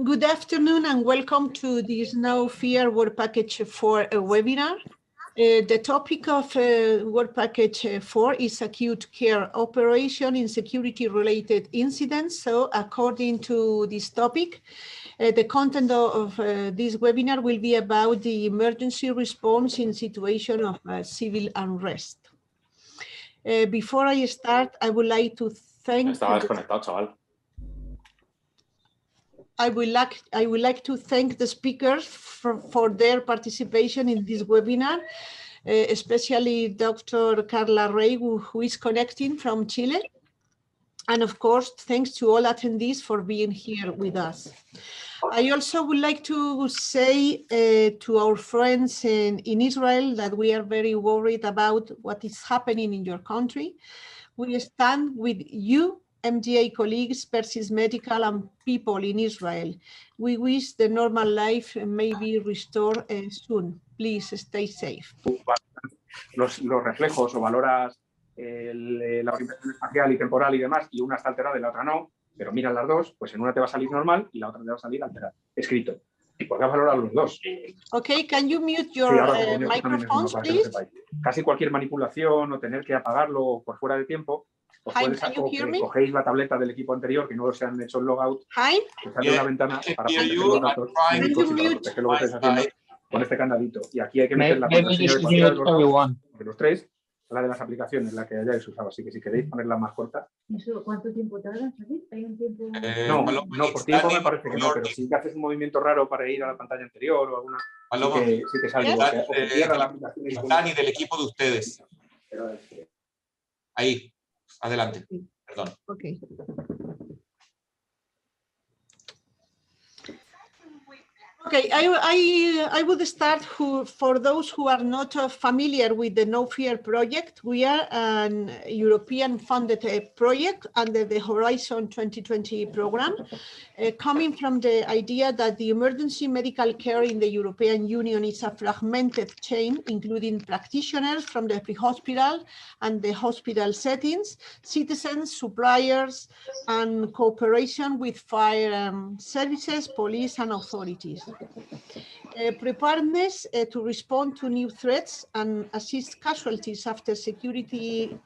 Good afternoon and welcome to this Now Fear Work Package 4 webinar. The topic of Work Package 4 is acute care operation in security-related incidents. So according to this topic, the content of this webinar will be about the emergency response in situation of civil unrest. Before I start, I would like to thank... I would like to thank the speakers for their participation in this webinar, especially Dr. Carla Rey, who is connecting from Chile. And of course, thanks to all attendees for being here with us. I also would like to say to our friends in Israel that we are very worried about what is happening in your country. We stand with you, MDA colleagues, Persis Medical and people in Israel. We wish the normal life may be restored soon. Please stay safe. Los reflejos o valoras la orientación espacial y temporal y demás, y una está alterada y la otra no, pero miran las dos, pues en una te va a salir normal y la otra te va a salir alterada, escrito. ¿Y por qué valorar los dos? Okay, can you mute your microphones, please? Casi cualquier manipulación o tener que apagarlo por fuera de tiempo, os puede sacar, o que cogéis la tableta del equipo anterior, que no se han hecho el logout, que sale una ventana para proteger los datos, y es lo que estáis haciendo con este candadito. Y aquí hay que meter la contraseña de cualquiera de los dos, de los tres, la de las aplicaciones, la que hayáis usado. Así que si queréis ponerla más corta. ¿Cuánto tiempo tarda? ¿Hay un tiempo? No, por tiempo me parece que no, pero si haces un movimiento raro para ir a la pantalla anterior o alguna, sí que sale. O que cierra la aplicación. Dani, del equipo de ustedes. Ahí, adelante. Perdón. Okay. Okay, I would start for those who are not familiar with the No Fear project. We are an European funded project under the Horizon 2020 program, coming from the idea that the emergency medical care in the European Union is a fragmented chain, including practitioners from the pre-hospital and the hospital settings, citizens, suppliers, and cooperation with fire services, police, and authorities. Preparedness to respond to new threats and assist casualties after security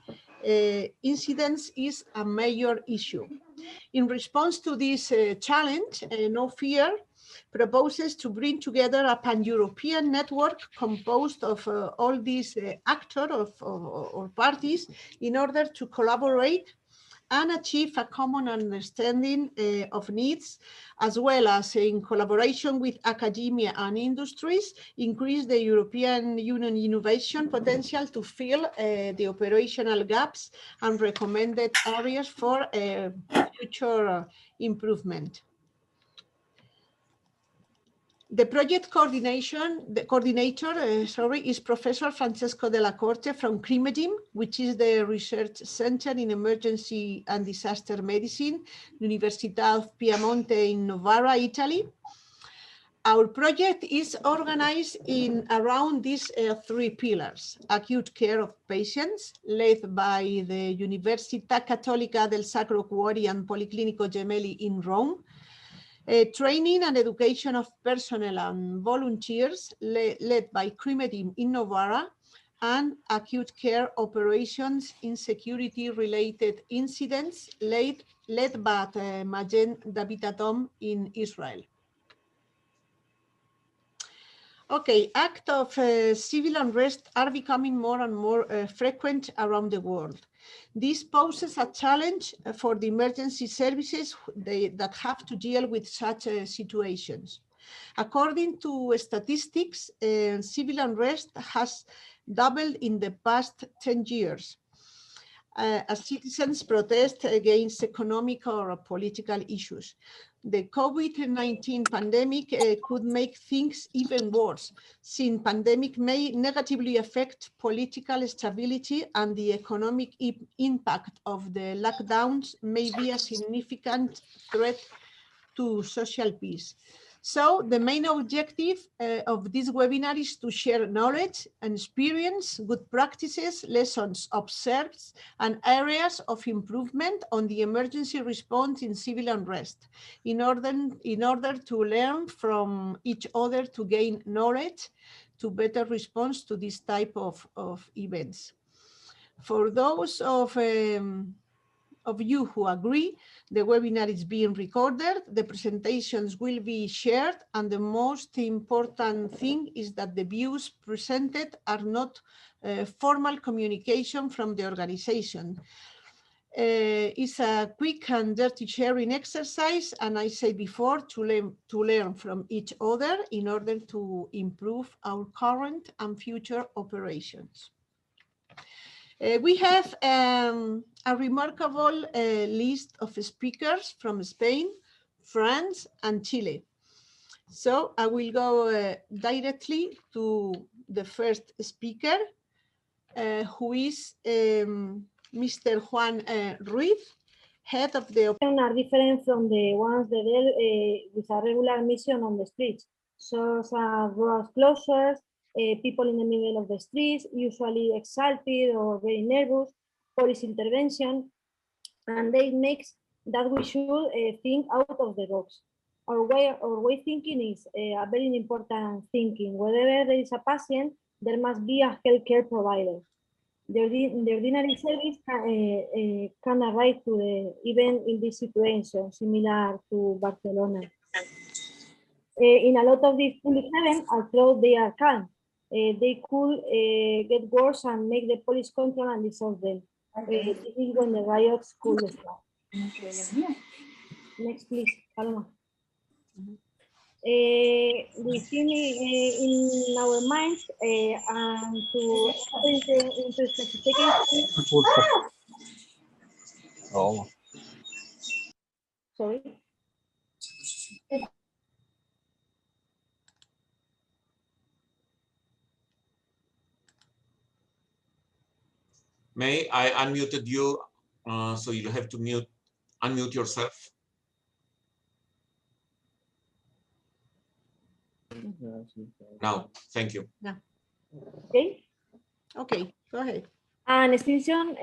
incidents is a major issue. In response to this challenge, No Fear proposes to bring together a pan-European network composed of all these actors or parties in order to collaborate and achieve a common understanding of needs, as well as in collaboration with academia and industries, increase the European Union innovation potential to fill the operational gaps and recommended areas for future improvement. The project coordinator is Professor Francesco Della Corte from CRIMEDIM, which is the research center in emergency and disaster medicine, Università of Piemonte in Novara, Italy. Our project is organized in around these three pillars: acute care of patients, led by the Università Cattolica del Sacro Cuore and Policlinico Gemelli in Rome, training and education of personnel and volunteers led by CRIMEDIM in Novara, and acute care operations in security-related incidents led by Magen David Adom in Israel. Okay, acts of civil unrest are becoming more and more frequent around the world. This poses a challenge for the emergency services that have to deal with such situations. According to statistics, civil unrest has doubled in the past 10 years as citizens protest against economic or political issues. The COVID-19 pandemic could make things even worse, since pandemic may negatively affect political stability and the economic impact of the lockdowns may be a significant threat to social peace. So the main objective of this webinar is to share knowledge and experience, good practices, lessons observed, and areas of improvement on the emergency response in civil unrest in order to learn from each other to gain knowledge to better respond to this type of events. For those of you who agree, the webinar is being recorded, the presentations will be shared, and the most important thing is that the views presented are not formal communication from the organization. It's a quick and dirty sharing exercise, and I said before, to learn from each other in order to improve our current and future operations. We have a remarkable list of speakers from Spain, France, and Chile. So I will go directly to the first speaker, who is Mr. Juan Ruiz, head of the... Are different from the ones that deal with a regular mission on the streets, such as road closures, people in the middle of the streets, usually excited or very nervous, police intervention, and they makes that we should think out of the box. Our way thinking is a very important thinking. Wherever there is a patient, there must be a healthcare provider. The ordinary service can arrive to the, even in this situation, similar to Barcelona. In a lot of these public events, although they are calm, they could get worse and make the police control and dissolve them. This is when the riots could start. Next, please, Paloma. We think in our minds and to enter into specification. Oh. Sorry. May I unmuted you, so you have to unmute yourself. Now, thank you. Yeah. Okay. Okay, go ahead. And extinction,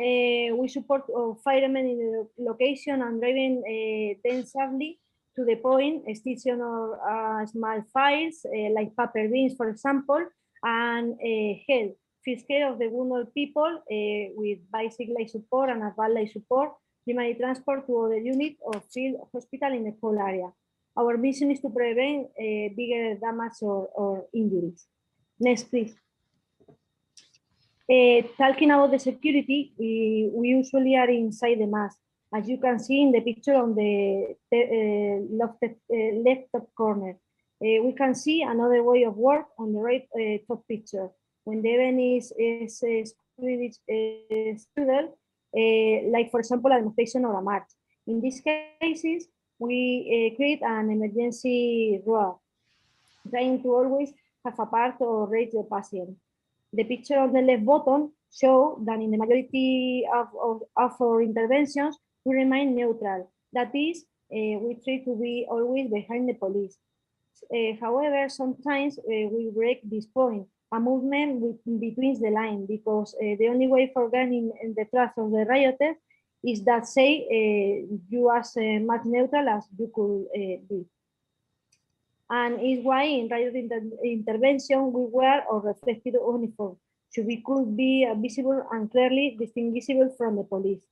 we support firemen in the location and driving them safely to the point, extinction of small fires like paper beans, for example, and health. First care of the wounded people with basic life support and advanced life support, primary transport to other unit or field hospital in the whole area. Our mission is to prevent bigger damage or injuries. Next, please. Talking about the security, we usually are inside the mass. As you can see in the picture on the left top corner. We can see another way of work on the right top picture. When the event is excluded, like for example, a demonstration or a march. In these cases, we create an emergency row, trying to always have a part or raise the patient. The picture on the left bottom shows that in the majority of our interventions, we remain neutral. That is, we try to be always behind the police. However, sometimes we break this point, a movement between the line, because the only way for gaining the trust of the rioters is that say you as much neutral as you could be. And is why in riot intervention we wear or reflected uniform, so we could be visible and clearly distinguishable from the police.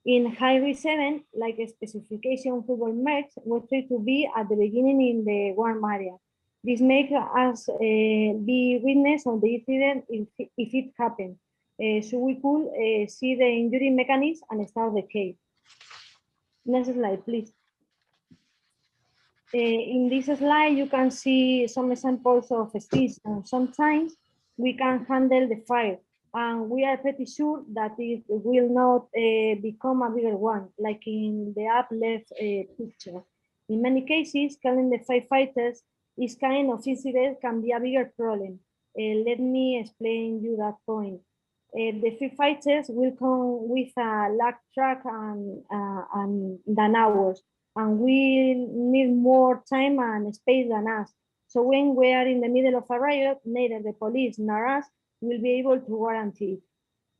In high-risk event, like a specification football match, we try to be at the beginning in the warm area. This makes us be witness of the incident if it happened, so we could see the injury mechanism and start the case. Next slide, please. In this slide, you can see some examples of extinction. Sometimes we can handle the fire, and we are pretty sure that it will not become a bigger one, like in the up left picture. In many cases, calling the firefighters is kind of incident can be a bigger problem. Let me explain you that point. The firefighters will come with a lag truck and than ours. and will need more time and space than us. So when we are in the middle of a riot, neither the police nor us will be able to guarantee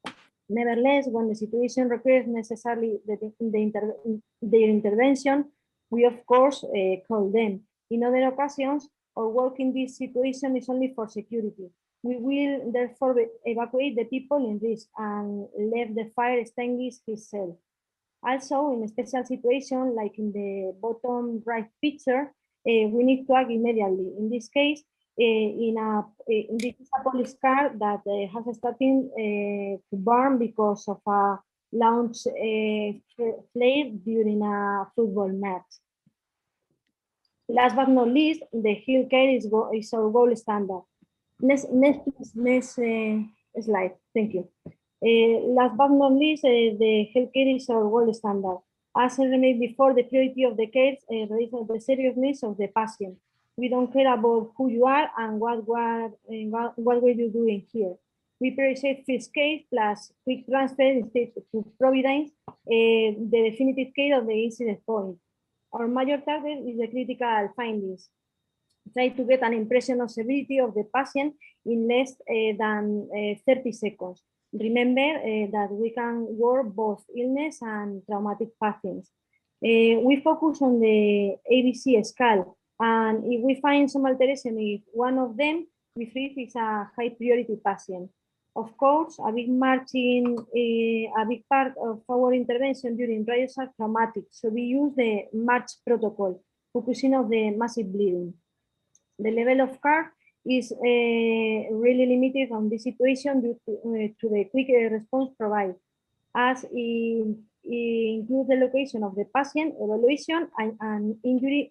it. Nevertheless, when the situation requires necessarily their intervention, we of course call them. In other occasions, our work in this situation is only for security. We will therefore evacuate the people in risk and let the fire extinguish itself. Also, in a special situation, like in the bottom right picture, we need to act immediately. In this case, this is a police car that has started to burn because of a launch flare during a football match. Last but not least, the health care is our gold standard. Next slide. Thank you. Last but not least, the healthcare is our gold standard. As I mentioned before, the priority of the care is the seriousness of the patient. We don't care about who you are and what were you doing here. We prioritize first case plus quick transfer instead to Providence, the definitive care of the incident point. Our major target is the critical findings. Try to get an impression of severity of the patient in less than 30 seconds. Remember that we can work both illness and traumatic patients. We focus on the ABC scale, and if we find some alteration, if one of them we treat is a high priority patient. Of course, a big part of our intervention during riots are traumatic, so we use the MARCH protocol, focusing on the massive bleeding. The level of care is really limited on this situation due to the quick response provided, as it includes the location of the patient, evaluation, and injury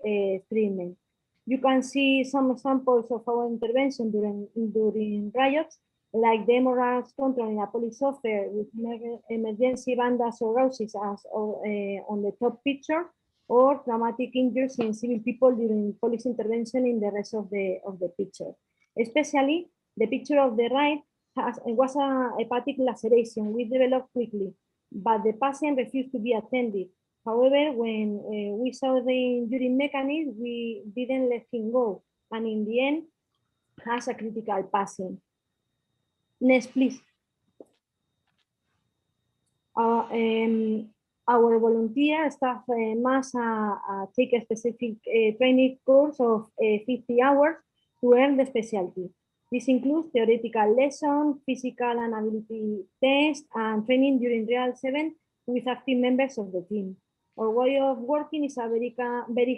treatment. You can see some examples of our intervention during riots, like the hemorrhage control in a police officer with emergency bandages or gauges as on the top picture, or traumatic injuries in civil people during police intervention in the rest of the picture. Especially the picture of the right was a hepatic laceration, which developed quickly, but the patient refused to be attended. However, when we saw the injury mechanism, we didn't let him go, and in the end, has a critical patient. Next, please. Our volunteer staff must take a specific training course of 50 hours to earn the specialty. This includes theoretical lessons, physical and ability tests, and training during real 7 with active members of the team. Our way of working is very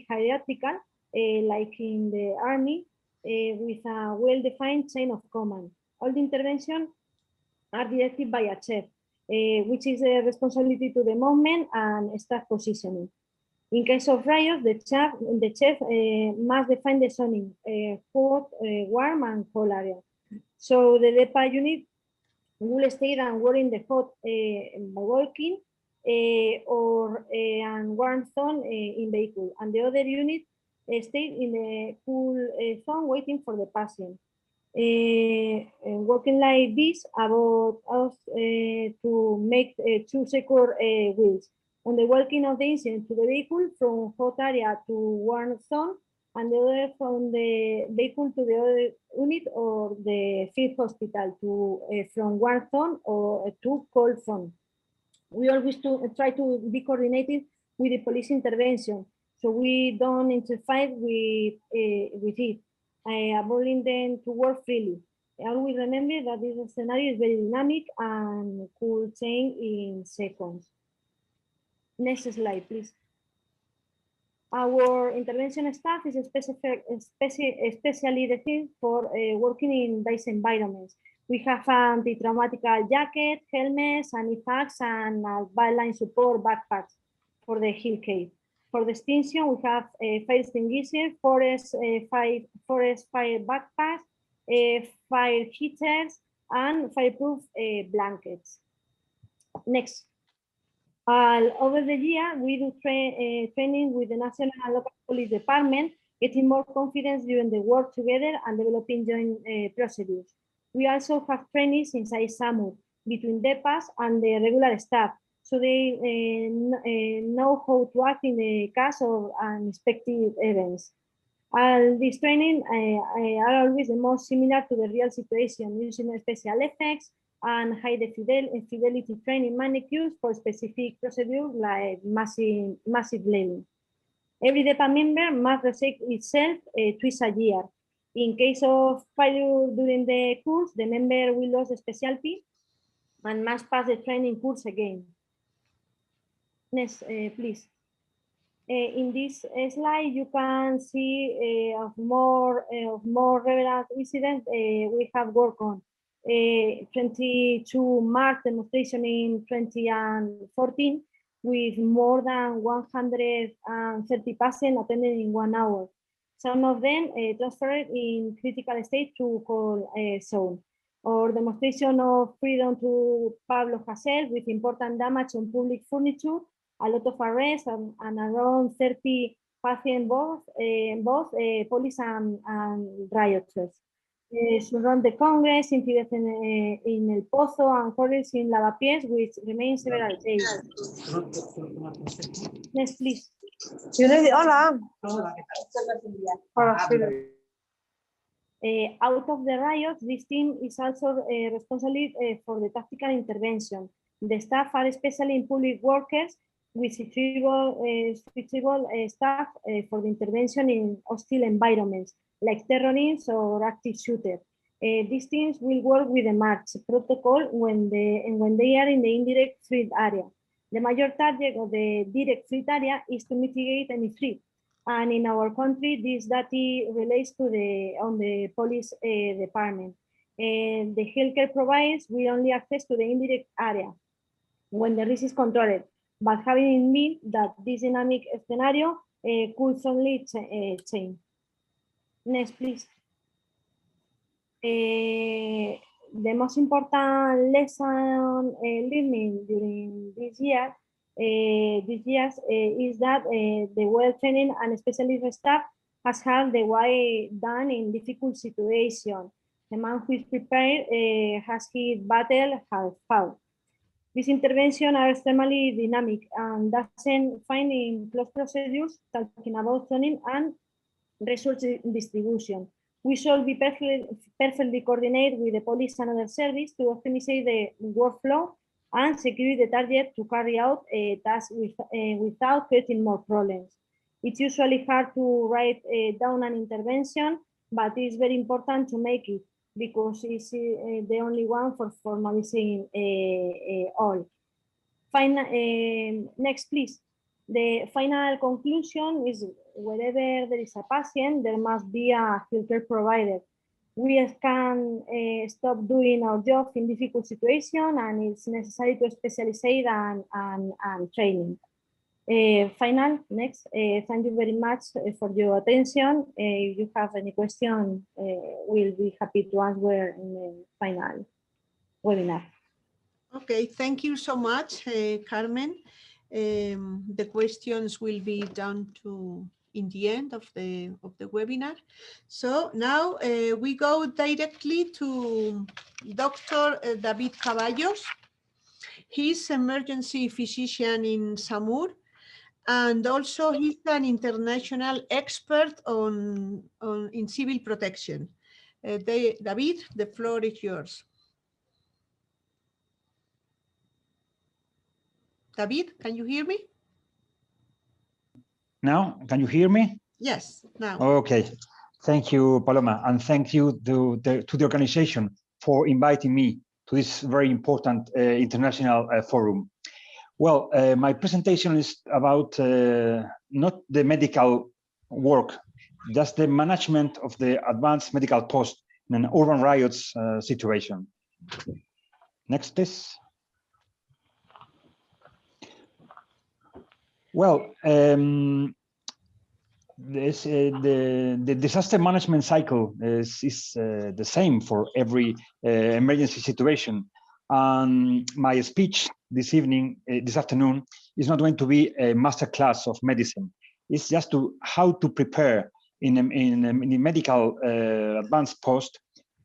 hierarchical, like in the army, with a well-defined chain of command. All the interventions are directed by a chief, which is a responsibility to the movement and staff positioning. In case of riots, the chief must define the zoning, hot, warm, and cold area. So the DEPA unit will stay and work in the hot by walking, or and warm zone in vehicle, and the other unit stay in the cool zone waiting for the patient. Working like this about us to make 2 secure wheels. On the walking of the incident to the vehicle from hot area to warm zone, and the other from the vehicle to the other unit or the field hospital to from warm zone or to cold zone. We always try to be coordinated with the police intervention, so we don't interfere with it, allowing them to work freely. Always remember that this scenario is very dynamic and could change in seconds. Next slide, please. Our intervention staff is especially designed for working in these environments. We have anti-traumatic jacket, helmets, and IFACs, and byline support backpacks for the heal case. For the extinction, we have fire extinguisher, forest fire backpacks, fire heaters, and fireproof blankets. Next. Over the year, we do training with the national and local police department, getting more confidence during the work together and developing joint procedures. We also have trainings inside SAMU between DEPAs and the regular staff, so they know how to act in the case of unexpected events. And this training are always the most similar to the real situation, using special effects and high fidelity training manicures for specific procedures like massive leveling. Every department member must reset itself twice a year. In case of failure during the course, the member will lose the specialty and must pass the training course again. Next, please. In this slide, you can see of more relevant incidents we have worked on. 22 March demonstration in 2014 with more than 130 patients attended in 1 hour. Some of them transferred in critical state to cold zone. Or demonstration of freedom to Pablo Hasél with important damage on public furniture, a lot of arrests and around 30 patients, both police and rioters. Surround the Congress, incidents in El Pozo and quarrels in Lavapiés, which remain several days. Next, please. Hola. Out of the riots, this team is also responsible for the tactical intervention. The staff are especially in public workers with switchable staff for the intervention in hostile environments like terrorists or active shooters. These teams will work with the march protocol when they are in the indirect threat area. The major target of the direct threat area is to mitigate any threat. And in our country, this data relates to the police department. The healthcare providers will only access to the indirect area when the risk is controlled, but having in mind that this dynamic scenario could only change. Next, please. The most important lesson learning during this year is that the well-trained and specialist staff has had the way done in difficult situations. The man who is prepared has his battle has fought. These interventions are extremely dynamic and doesn't find in close procedures talking about training and resource distribution. We should be perfectly coordinated with the police and other services to optimize the workflow and secure the target to carry out tasks without creating more problems. It's usually hard to write down an intervention, but it's very important to make it because it's the only one for formalizing all. Next, please. The final conclusion is wherever there is a patient, there must be a healthcare provider. We can stop doing our job in difficult situations, and it's necessary to specialize and training. Next, thank you very much for your attention. If you have any question, we'll be happy to answer in the final webinar. Okay, thank you so much, Carmen. The questions will be done in the end of the webinar. So now we go directly to Dr. David Caballos. He's emergency physician in SAMUR, and also he's an international expert in civil protection. David, the floor is yours. David, can you hear me? Now, can you hear me? Yes, now. Okay. Thank you, Paloma, and thank you to the organization for inviting me to this very important international forum. Well, my presentation is about not the medical work, just the management of the advanced medical post in an urban riots situation. Next, please. Well, the disaster management cycle is the same for every emergency situation. My speech this afternoon, is not going to be a master class of medicine. It's just how to prepare in a medical advanced post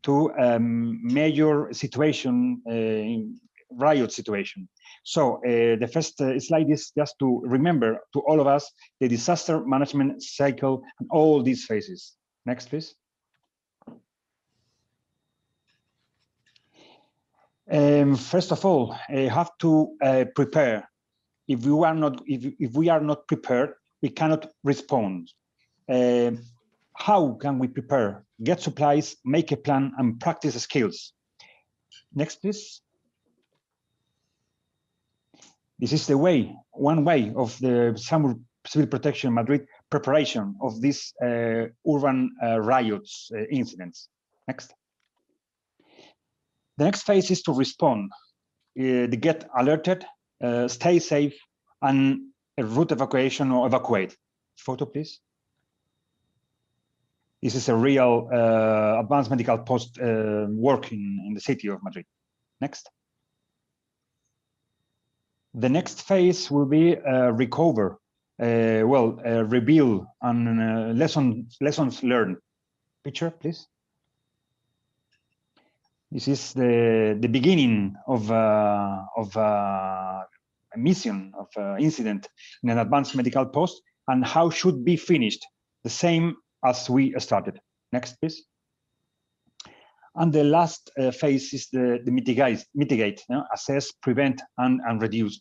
to major situation, in riot situation. So the first slide is just to remember to all of us the disaster management cycle and all these phases. Next, please. First of all, have to prepare. If we are not prepared, we cannot respond. How can we prepare? Get supplies, make a plan, and practice skills. Next, please. This is the way, one way of the Summer Civil Protection Madrid preparation of these urban riots incidents. Next. The next phase is to respond, to get alerted, stay safe, and route evacuation or evacuate. Photo, please. This is a real advanced medical post working in the city of Madrid. Next. The next phase will be recover, reveal, and lessons learned. Picture, please. This is the beginning of a mission, of an incident in an advanced medical post, and how should be finished, the same as we started. Next, please. And the last phase is the mitigate, assess, prevent, and reduce.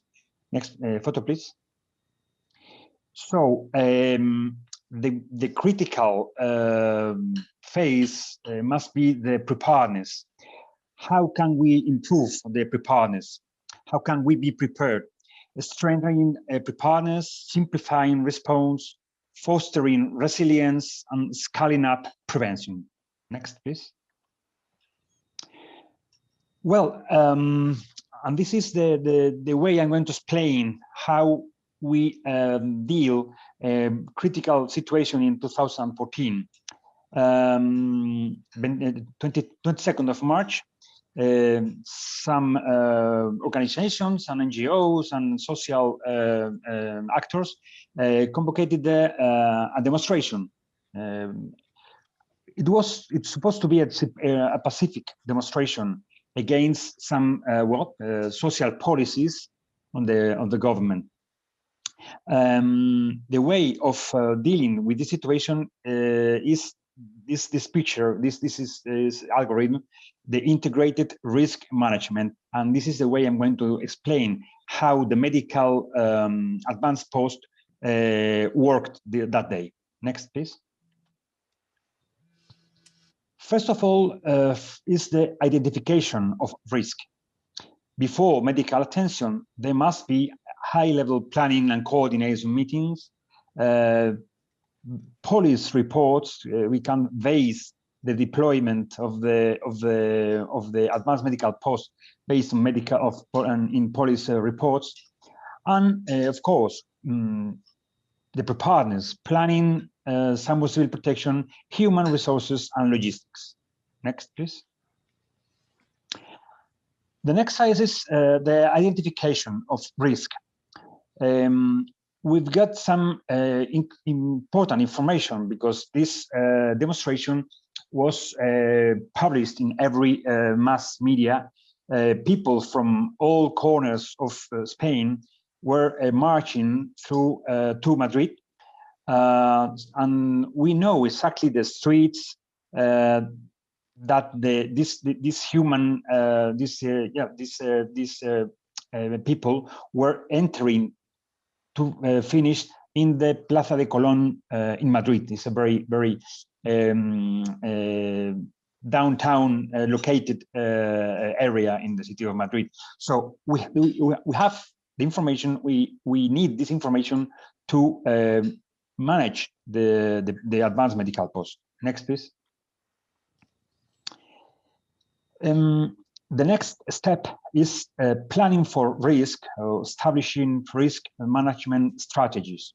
Next photo, please. So the critical phase must be the preparedness. How can we improve the preparedness? How can we be prepared? Strengthening preparedness, simplifying response, fostering resilience, and scaling up prevention. Next, please. Well, and this is the way I'm going to explain how we deal critical situation in 2014. 22nd of March, some organizations and NGOs and social actors convocated a demonstration. It's supposed to be a pacific demonstration against some social policies on the government. The way of dealing with this situation is this picture. This is this algorithm, the integrated risk management, and this is the way I'm going to explain how the medical advanced post worked that day. Next, please. First of all, is the identification of risk. Before medical attention, there must be high-level planning and coordination meetings, police reports. We can base the deployment of the advanced medical post based on in police reports, and of course the preparedness, planning, some civil protection, human resources, and logistics. Next, please. The next phase is the identification of risk. We've got some important information because this demonstration was published in every mass media. People from all corners of Spain were marching through to Madrid, and we know exactly the streets that these people were entering to finish in the Plaza de Colón in Madrid. It's a very downtown located area in the city of Madrid. So we have the information. We need this information to manage the advanced medical post. Next, please. The next step is planning for risk, establishing risk management strategies.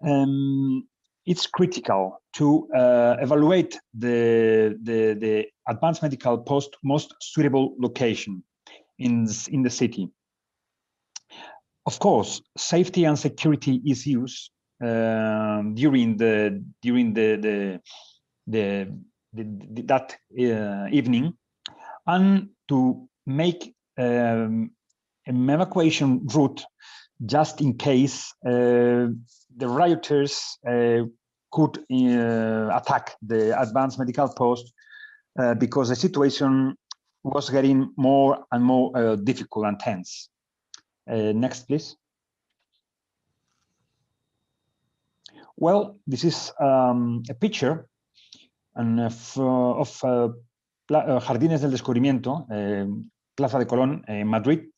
It's critical to evaluate the advanced medical post most suitable location in the city. Of course, safety and security issues during that evening, and to make evacuation route just in case the rioters could attack the advanced medical post because the situation was getting more and more difficult and tense. Next, please. Well, this is a picture of Jardines del Descubrimiento, Plaza de Colón, Madrid,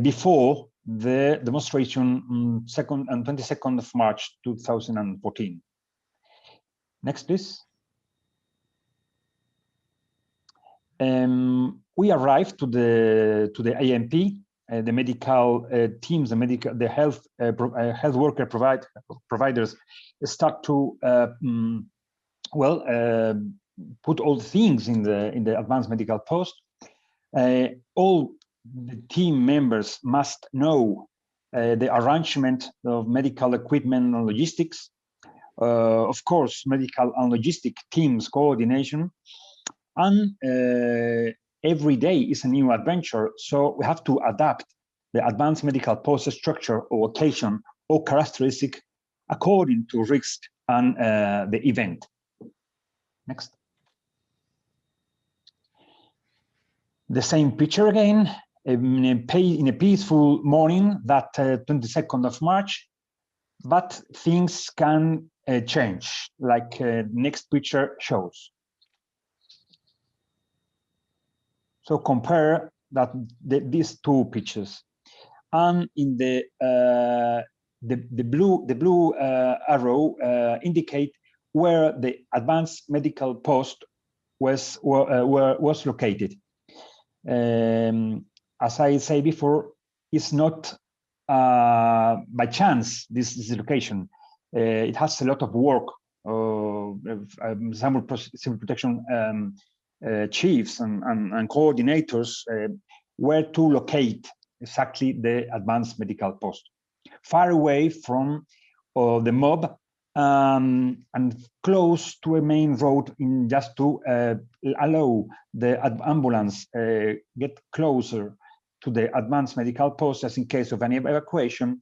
before the demonstration on 22nd of March 2014. Next, please. We arrived to the AMP, the medical teams, the health worker providers start to put all the things in the advanced medical post. All the team members must know the arrangement of medical equipment and logistics. Of course, medical and logistic teams coordination. And every day is a new adventure, so we have to adapt the advanced medical post structure or occasion or characteristic according to risk and the event. Next. The same picture again in a peaceful morning, that 22nd of March, but things can change, like next picture shows. So compare these two pictures, and in the blue arrow indicate where the advanced medical post was located. As I say before, it's not by chance this location. It has a lot of work. Civil protection chiefs and coordinators where to locate exactly the advanced medical post, far away from the mob and close to a main road, in just to allow the ambulance get closer to the advanced medical post, as in case of any evacuation,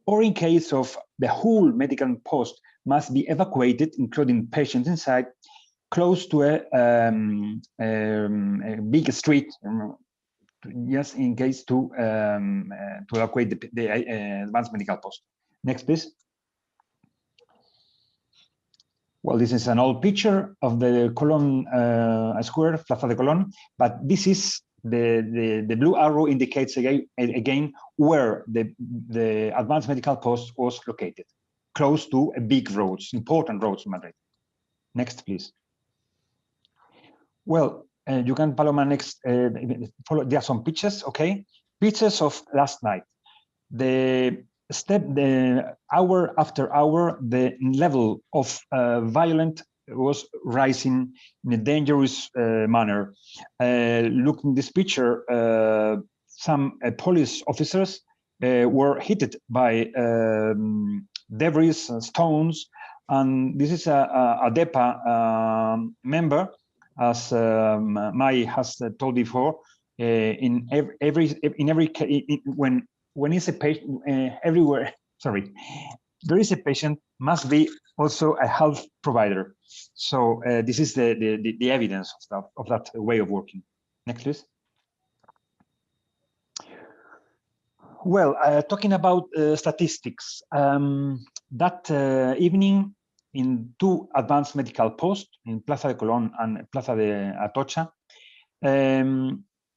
or in case of the whole medical post must be evacuated, including patients inside, close to a big street, just in case to evacuate the advanced medical post. Next, please. Well, this is an old picture of the Colón square, Plaza de Colón, but this is the blue arrow indicates again where the advanced medical post was located, close to big roads, important roads in Madrid. Next, please. Well, you can, Paloma, next follow. There are some pictures, okay? Pictures of last night. The hour after hour, the level of violence was rising in a dangerous manner. Looking at this picture, some police officers were hit by debris, stones, and this is a DEPA member, as Mai has told before. When is a patient everywhere? Sorry, there is a patient, must be also a health provider. So this is the evidence of that way of working. Next, please. Well, talking about statistics, that evening in two advanced medical posts in Plaza de Colón and Plaza de Atocha,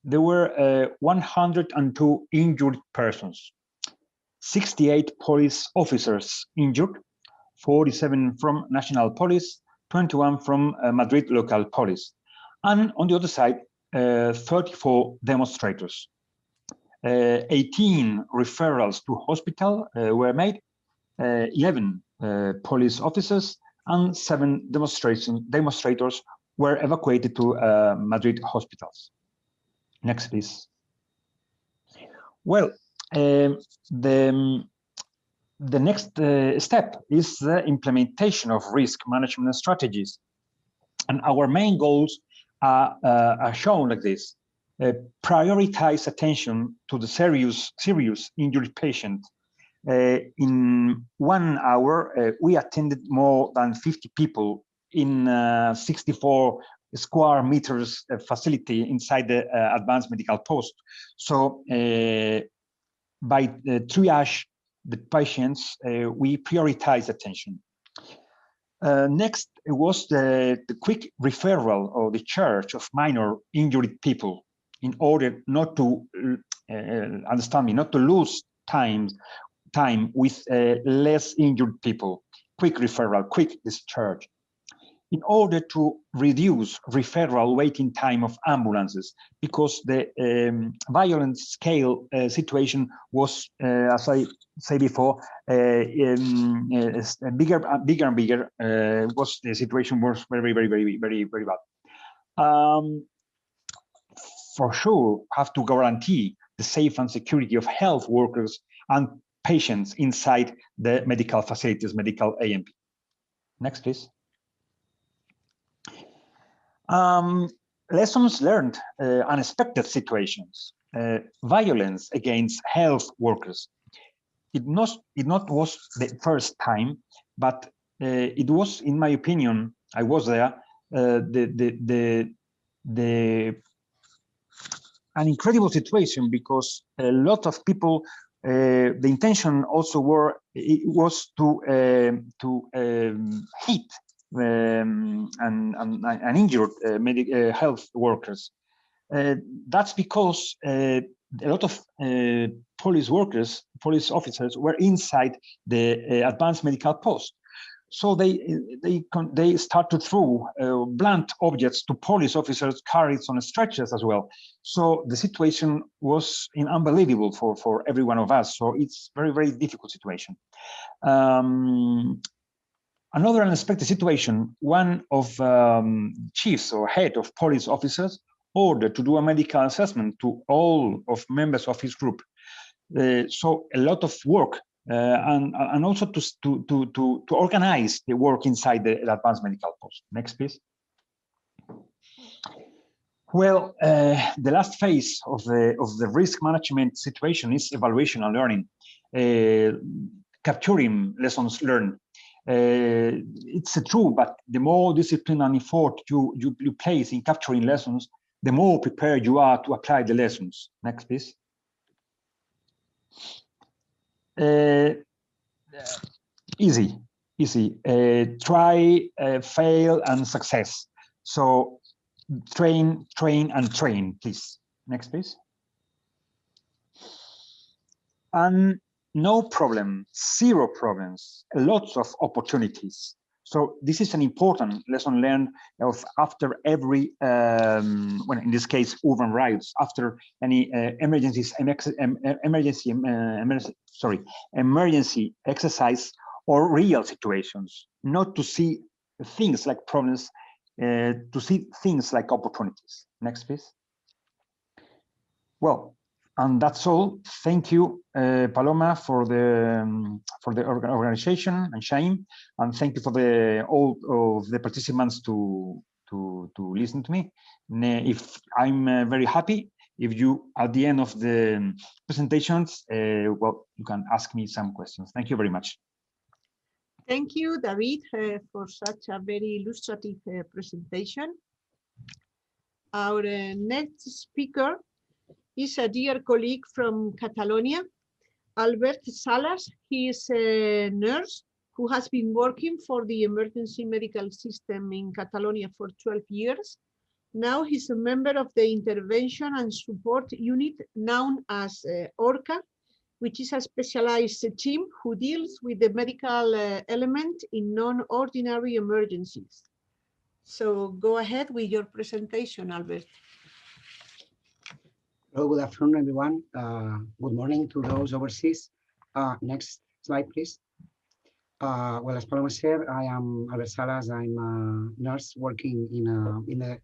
there were 102 injured persons, 68 police officers injured, 47 from National Police, 21 from Madrid local police, and on the other side, 34 demonstrators. 18 referrals to hospital were made, 11 police officers and 7 demonstrators were evacuated to Madrid hospitals. Next, please. Well, the next step is the implementation of risk management strategies. And our main goals are shown like this. prioritize attention to the serious injured patient. In 1 hour, we attended more than 50 people in 64 square meters facility inside the advanced medical post. So by triage the patients, we prioritize attention. Next was the quick referral or the discharge of minor injured people in order not to, understand me, not to lose time with less injured people. Quick referral, quick discharge. In order to reduce referral waiting time of ambulances, because the violent scale situation was, as I said before, bigger and bigger. Was the situation was very bad. For sure, have to guarantee the safe and security of health workers and patients inside the medical facilities, medical AMP. Next, please. Lessons learned, unexpected situations, violence against health workers. It not was the first time, but it was, in my opinion, I was there, an incredible situation, because a lot of people, the intention also was to hit and injured health workers. That's because a lot of police workers, police officers were inside the advanced medical post. So they start to throw blunt objects to police officers carried on stretchers as well. So the situation was unbelievable for every one of us. So it's very difficult situation. Another unexpected situation, one of chiefs or head of police officers ordered to do a medical assessment to all of members of his group. So a lot of work and also to organize the work inside the advanced medical post. Next, please. Well, the last phase of the risk management situation is evaluation and learning, capturing lessons learned. It's true, but the more discipline and effort you place in capturing lessons, the more prepared you are to apply the lessons. Next, please. Easy. Try, fail, and success. So train, please. Next, please. And no problem, zero problems, lots of opportunities. So this is an important lesson learned of after every, well, in this case, urban riots, after any emergency exercise or real situations, not to see things like problems, to see things like opportunities. Next, please. Well, and that's all. Thank you, Paloma, for the organization, and Shaim, and thank you for all of the participants to listen to me. If I'm very happy if you, at the end of the presentations, well, you can ask me some questions. Thank you very much. Thank you, David, for such a very illustrative presentation. Our next speaker is a dear colleague from Catalonia, Albert Salas. He is a nurse who has been working for the emergency medical system in Catalonia for 12 years. Now he's a member of the intervention and support unit known as ORCA, which is a specialized team who deals with the medical element in non-ordinary emergencies. So go ahead with your presentation, Albert. Hello, good afternoon, everyone. Good morning to those overseas. Next slide, please. Well, as Paloma said, I am Albert Salas. I'm a nurse working in the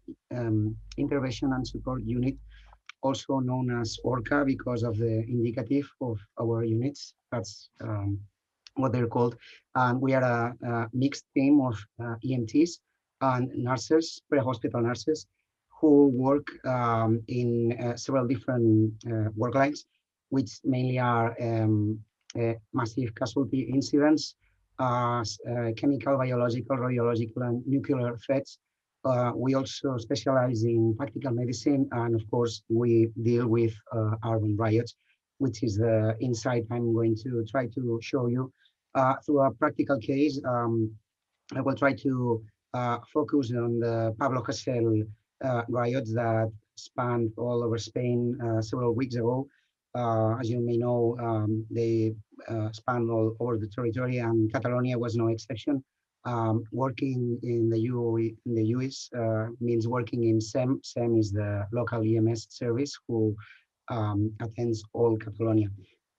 intervention and support unit, also known as ORCA because of the indicative of our units. That's what they're called. And we are a mixed team of EMTs and nurses, pre-hospital nurses, who work in several different work lines, which mainly are massive casualty incidents, chemical, biological, radiological, and nuclear threats. We also specialize in tactical medicine, and of course, we deal with urban riots, which is the insight I'm going to try to show you through a practical case. I will try to focus on the Pablo Hasél riots that spanned all over Spain several weeks ago. As you may know, they spanned all over the territory, and Catalonia was no exception. Working in the US means working in SEM. SEM is the local EMS service who attends all Catalonia.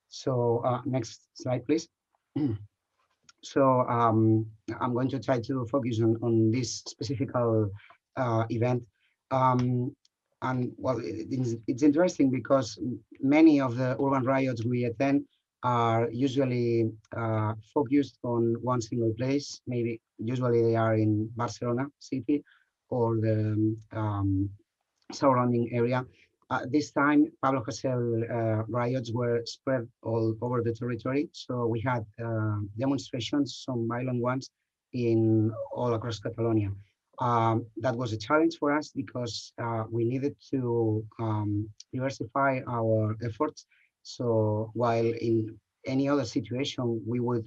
So next slide, please. So I'm going to try to focus on this specific event. And well, it's interesting because many of the urban riots we attend are usually focused on one single place. Maybe usually they are in Barcelona city or the surrounding area. This time, Pablo Hasél riots were spread all over the territory. So we had demonstrations, some violent ones, in all across Catalonia. That was a challenge for us because we needed to diversify our efforts. So while in any other situation, we would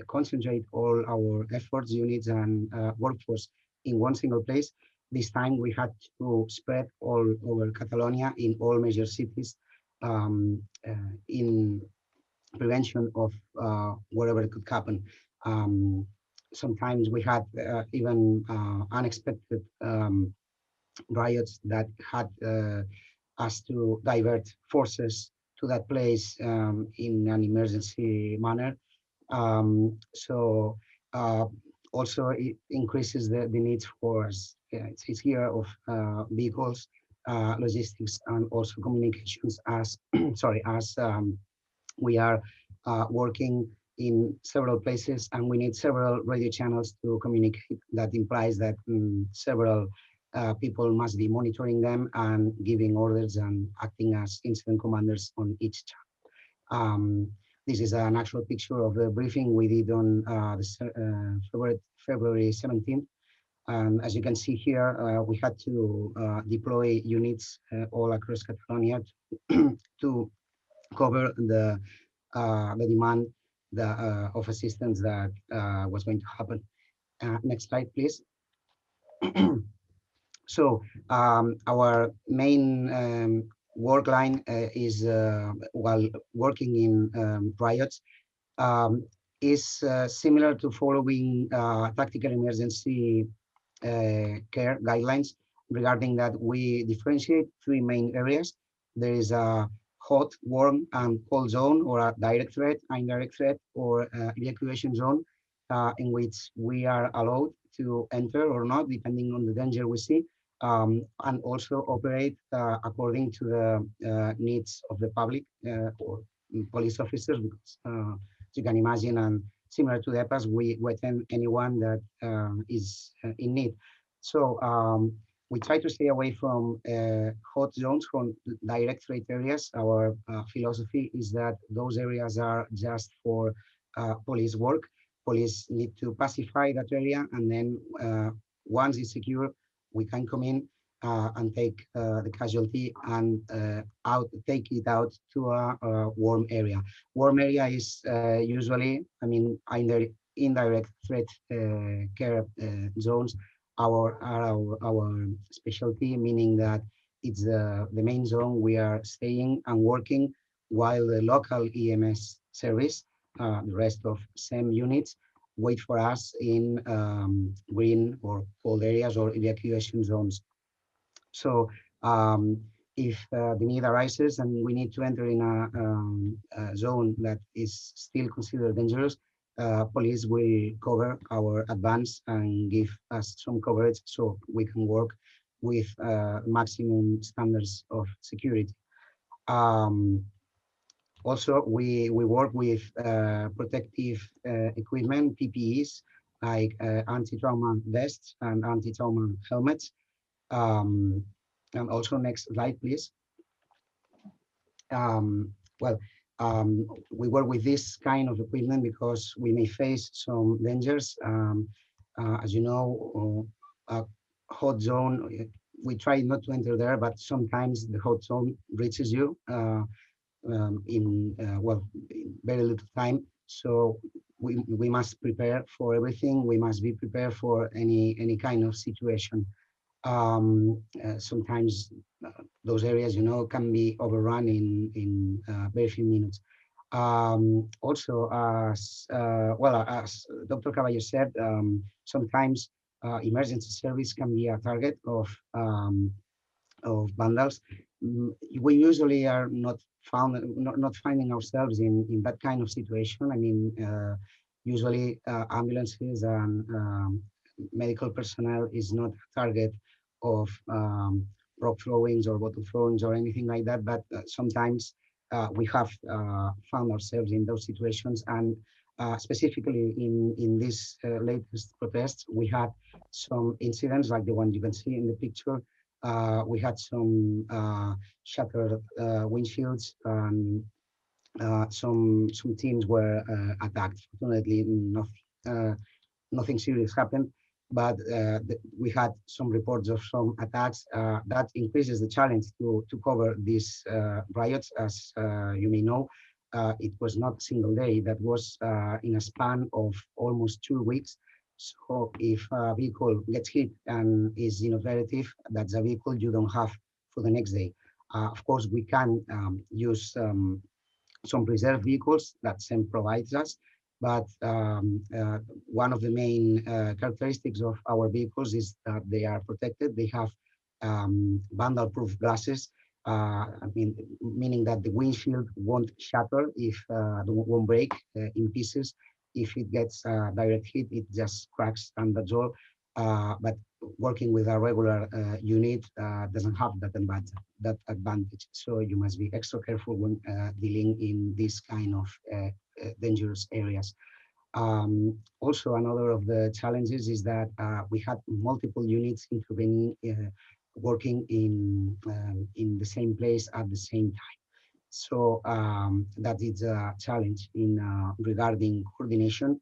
concentrate all our efforts, units, and workforce in one single place, this time we had to spread all over Catalonia in all major cities in prevention of whatever could happen. Sometimes we had even unexpected riots that had us to divert forces to that place in an emergency manner. Also it increases the needs for it's here of vehicles, logistics, and also communications as as we are working in several places and we need several radio channels to communicate. That implies that several people must be monitoring them and giving orders and acting as incident commanders on each channel. This is an actual picture of the briefing we did on February 17th. As you can see here, we had to deploy units all across Catalonia to cover the demand of assistance that was going to happen. Next slide, please. So our main work line is while working in riots is similar to following tactical emergency care guidelines regarding that we differentiate three main areas. There is a hot, warm, and cold zone, or a direct threat, indirect threat, or evacuation zone in which we are allowed to enter or not, depending on the danger we see, and also operate according to the needs of the public or police officers, because as you can imagine, and similar to the EPAs, we attend anyone that is in need. So we try to stay away from hot zones, from direct threat areas. Our philosophy is that those areas are just for police work. Police need to pacify that area, and then once it's secure, we can come in and take the casualty and take it out to a warm area. Warm area is usually, I mean, indirect threat care zones are our specialty, meaning that it's the main zone we are staying and working, while the local EMS service, the rest of SEM units, wait for us in green or cold areas or evacuation zones. So if the need arises and we need to enter in a zone that is still considered dangerous, police will cover our advance and give us some coverage so we can work with maximum standards of security. Also, we work with protective equipment, PPEs, like anti-trauma vests and anti-trauma helmets. And also next slide, please. We work with this kind of equipment because we may face some dangers. As you know, a hot zone, we try not to enter there, but sometimes the hot zone reaches you in very little time. So we must prepare for everything. We must be prepared for any kind of situation. Sometimes those areas, can be overrun in very few minutes. Also, as Dr. Caballo said, sometimes emergency service can be a target of vandals. We usually are not finding ourselves in that kind of situation. I mean, usually ambulances and medical personnel is not a target of rock throwings or bottle throwings or anything like that, but sometimes we have found ourselves in those situations. And specifically in this latest protests, we had some incidents like the one you can see in the picture. We had some shattered windshields, and some teams were attacked. Fortunately, nothing serious happened, but we had some reports of some attacks. That increases the challenge to cover these riots. As you may know, it was not a single day. That was in a span of almost 2 weeks. So if a vehicle gets hit and is inoperative, that's a vehicle you don't have for the next day. Of course, we can use some reserve vehicles that SEM provides us, but one of the main characteristics of our vehicles is that they are protected. They have vandal-proof glasses, meaning that the windshield won't shatter if won't break in pieces. If it gets direct hit, it just cracks, and that's all. But working with a regular unit doesn't have that advantage. So you must be extra careful when dealing in this kind of dangerous areas. Also, another of the challenges is that we had multiple units intervening, working in the same place at the same time. So that is a challenge in regarding coordination.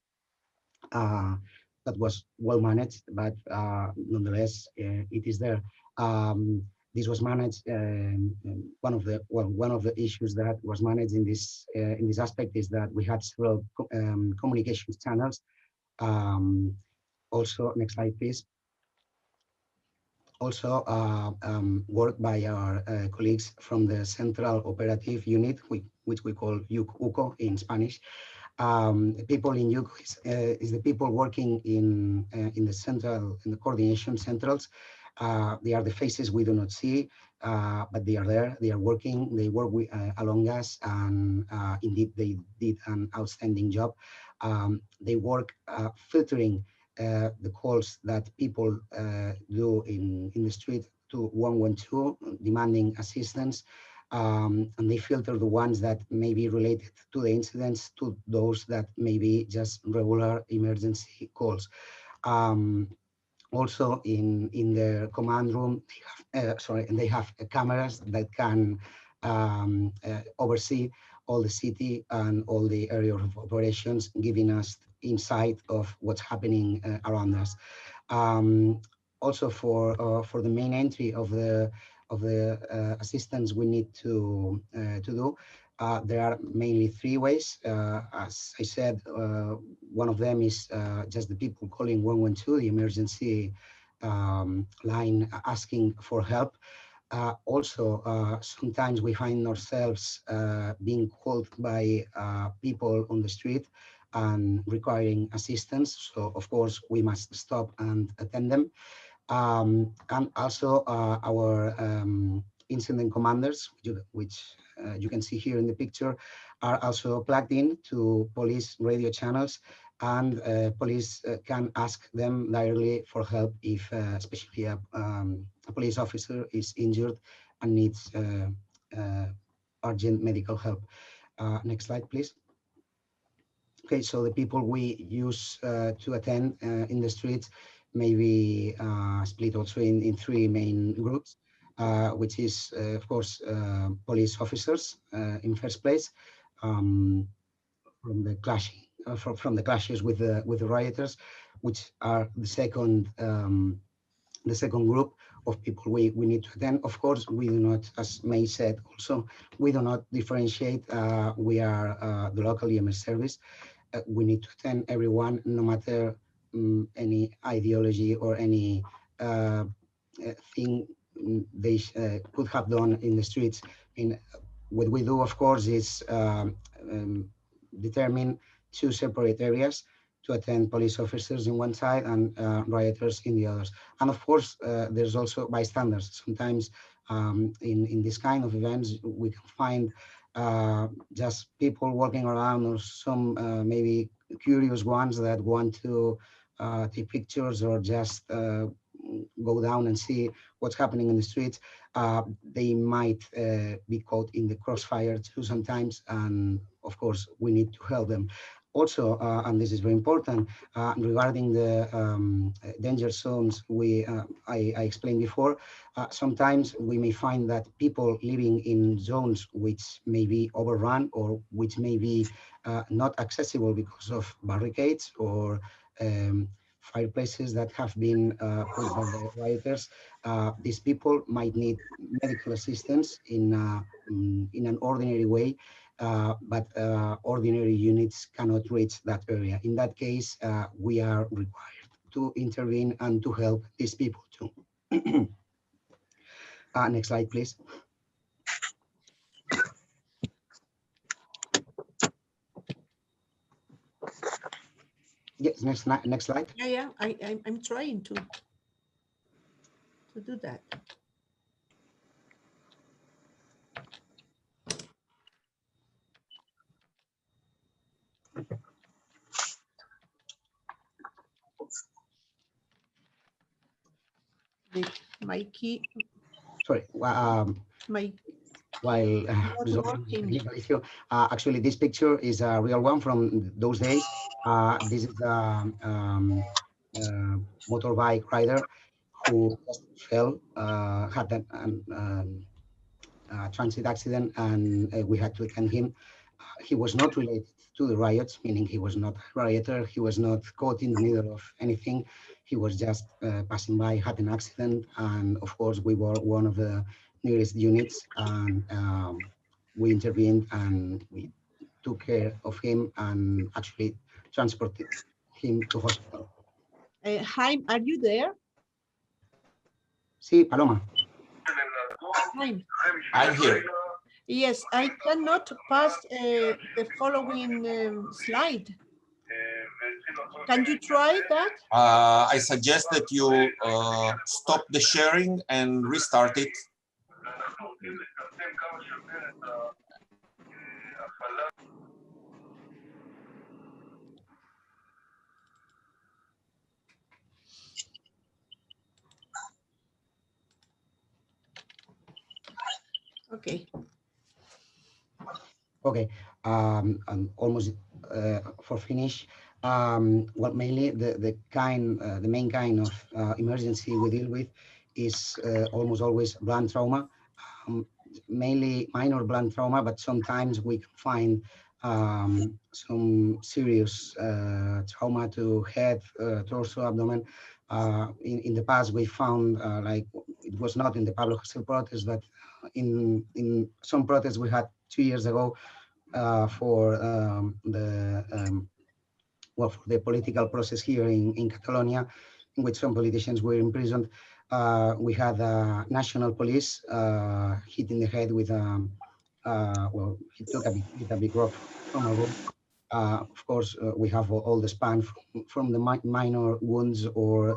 That was well managed, but nonetheless, it is there. This was managed. One of the issues that was managed in this aspect is that we had several communications channels. Also, next slide, please. Also, work by our colleagues from the Central Operative Unit, which we call UCO in Spanish. People in UCO is the people working in the coordination centrals. They are the faces we do not see, but they are there. They are working. They work along us, and indeed they did an outstanding job. They work filtering the calls that people do in the street to 112, demanding assistance. And they filter the ones that may be related to the incidents to those that may be just regular emergency calls. Also, in the command room, they have cameras that can oversee all the city and all the area of operations, giving us insight of what's happening around us. Also, for the main entry of the assistance we need to do, there are mainly 3 ways. As I said, one of them is just the people calling 112, the emergency line, asking for help. Also, sometimes we find ourselves being called by people on the street and requiring assistance. So, of course, we must stop and attend them. And also our incident commanders, which you can see here in the picture, are also plugged in to police radio channels, and police can ask them directly for help if especially a police officer is injured and needs urgent medical help. Next slide, please. Okay, so the people we use to attend in the streets may be split also in 3 main groups. which is, of course, police officers in first place, from the clashing, from the clashes with the rioters, which are the second group of people we need to attend. Of course, we do not, as May said also, we do not differentiate. We are the local EMS service. We need to attend everyone, no matter any ideology or any thing they could have done in the streets. What we do, of course, is determine two separate areas to attend police officers in one side and rioters in the others. And of course, there's also bystanders. Sometimes in this kind of events, we can find just people walking around, or some maybe curious ones that want to take pictures or just go down and see what's happening in the streets. They might be caught in the crossfire too sometimes, and of course we need to help them. Also, and this is very important, regarding the danger zones, I explained before, sometimes we may find that people living in zones which may be overrun or which may be not accessible because of barricades or fireplaces that have been put by the rioters. These people might need medical assistance in an ordinary way, but ordinary units cannot reach that area. In that case, we are required to intervene and to help these people too. Next slide, please. Yes, next slide. Yeah, I'm trying to do that. My key. Sorry. My. While resolving legal issue, actually, this picture is a real one from those days. This is a motorbike rider who just fell, had a transit accident, and we had to attend him. He was not related to the riots, meaning he was not a rioter. He was not caught in the middle of anything. He was just passing by, had an accident, and of course, we were one of the nearest units, and we intervened and we took care of him and actually transported him to hospital. Jaime, are you there? Sí, Paloma. Jaime. I'm here. Yes, I cannot pass the following slide. Can you try that? I suggest that you stop the sharing and restart it. Okay. Okay, I'm almost for finish. Well, mainly the main kind of emergency we deal with is almost always blunt trauma, mainly minor blunt trauma, but sometimes we can find some serious trauma to head, torso, abdomen. In the past, we found like it was not in the Pablo Hasél protest, but in some protests we had 2 years ago for the political process here in Catalonia, in which some politicians were imprisoned. We had national police hit in the head with well, he took a big rock from a room. Of course, we have all the span from the minor wounds or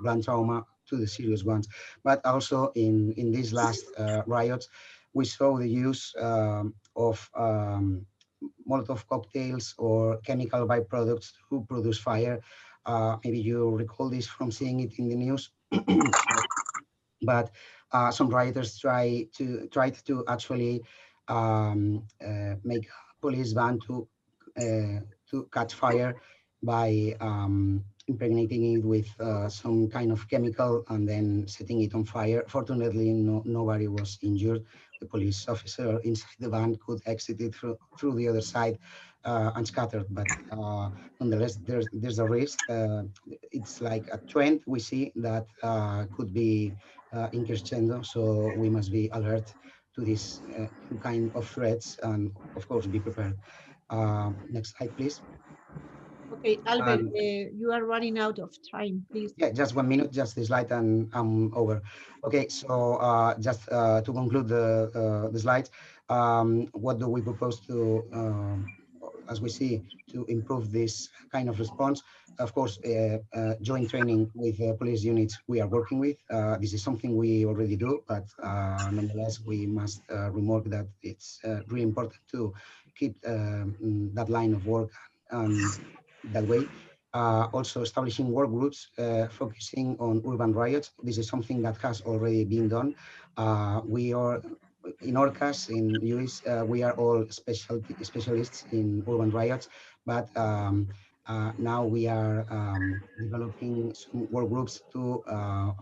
blunt trauma to the serious ones. But also in these last riots, we saw the use of Molotov cocktails or chemical byproducts to produce fire. Maybe you recall this from seeing it in the news. But some rioters tried to actually make a police van to catch fire by impregnating it with some kind of chemical and then setting it on fire. Fortunately, nobody was injured. The police officer inside the van could exit it through the other side unscattered, but nonetheless, there's a risk. It's like a trend we see that could be in crescendo, so we must be alert to this kind of threats and, of course, be prepared. Next slide, please. Okay, Albert, you are running out of time, please. Yeah, just 1 minute, just the slide and I'm over. Okay, so just to conclude the slides, what do we propose to, as we see, to improve this kind of response? Of course, joint training with police units we are working with. This is something we already do, but nonetheless, we must remark that it's really important to keep that line of work that way. Also establishing work groups focusing on urban riots. This is something that has already been done. We are, in our case, in US, we are all specialists in urban riots, but now we are developing some work groups to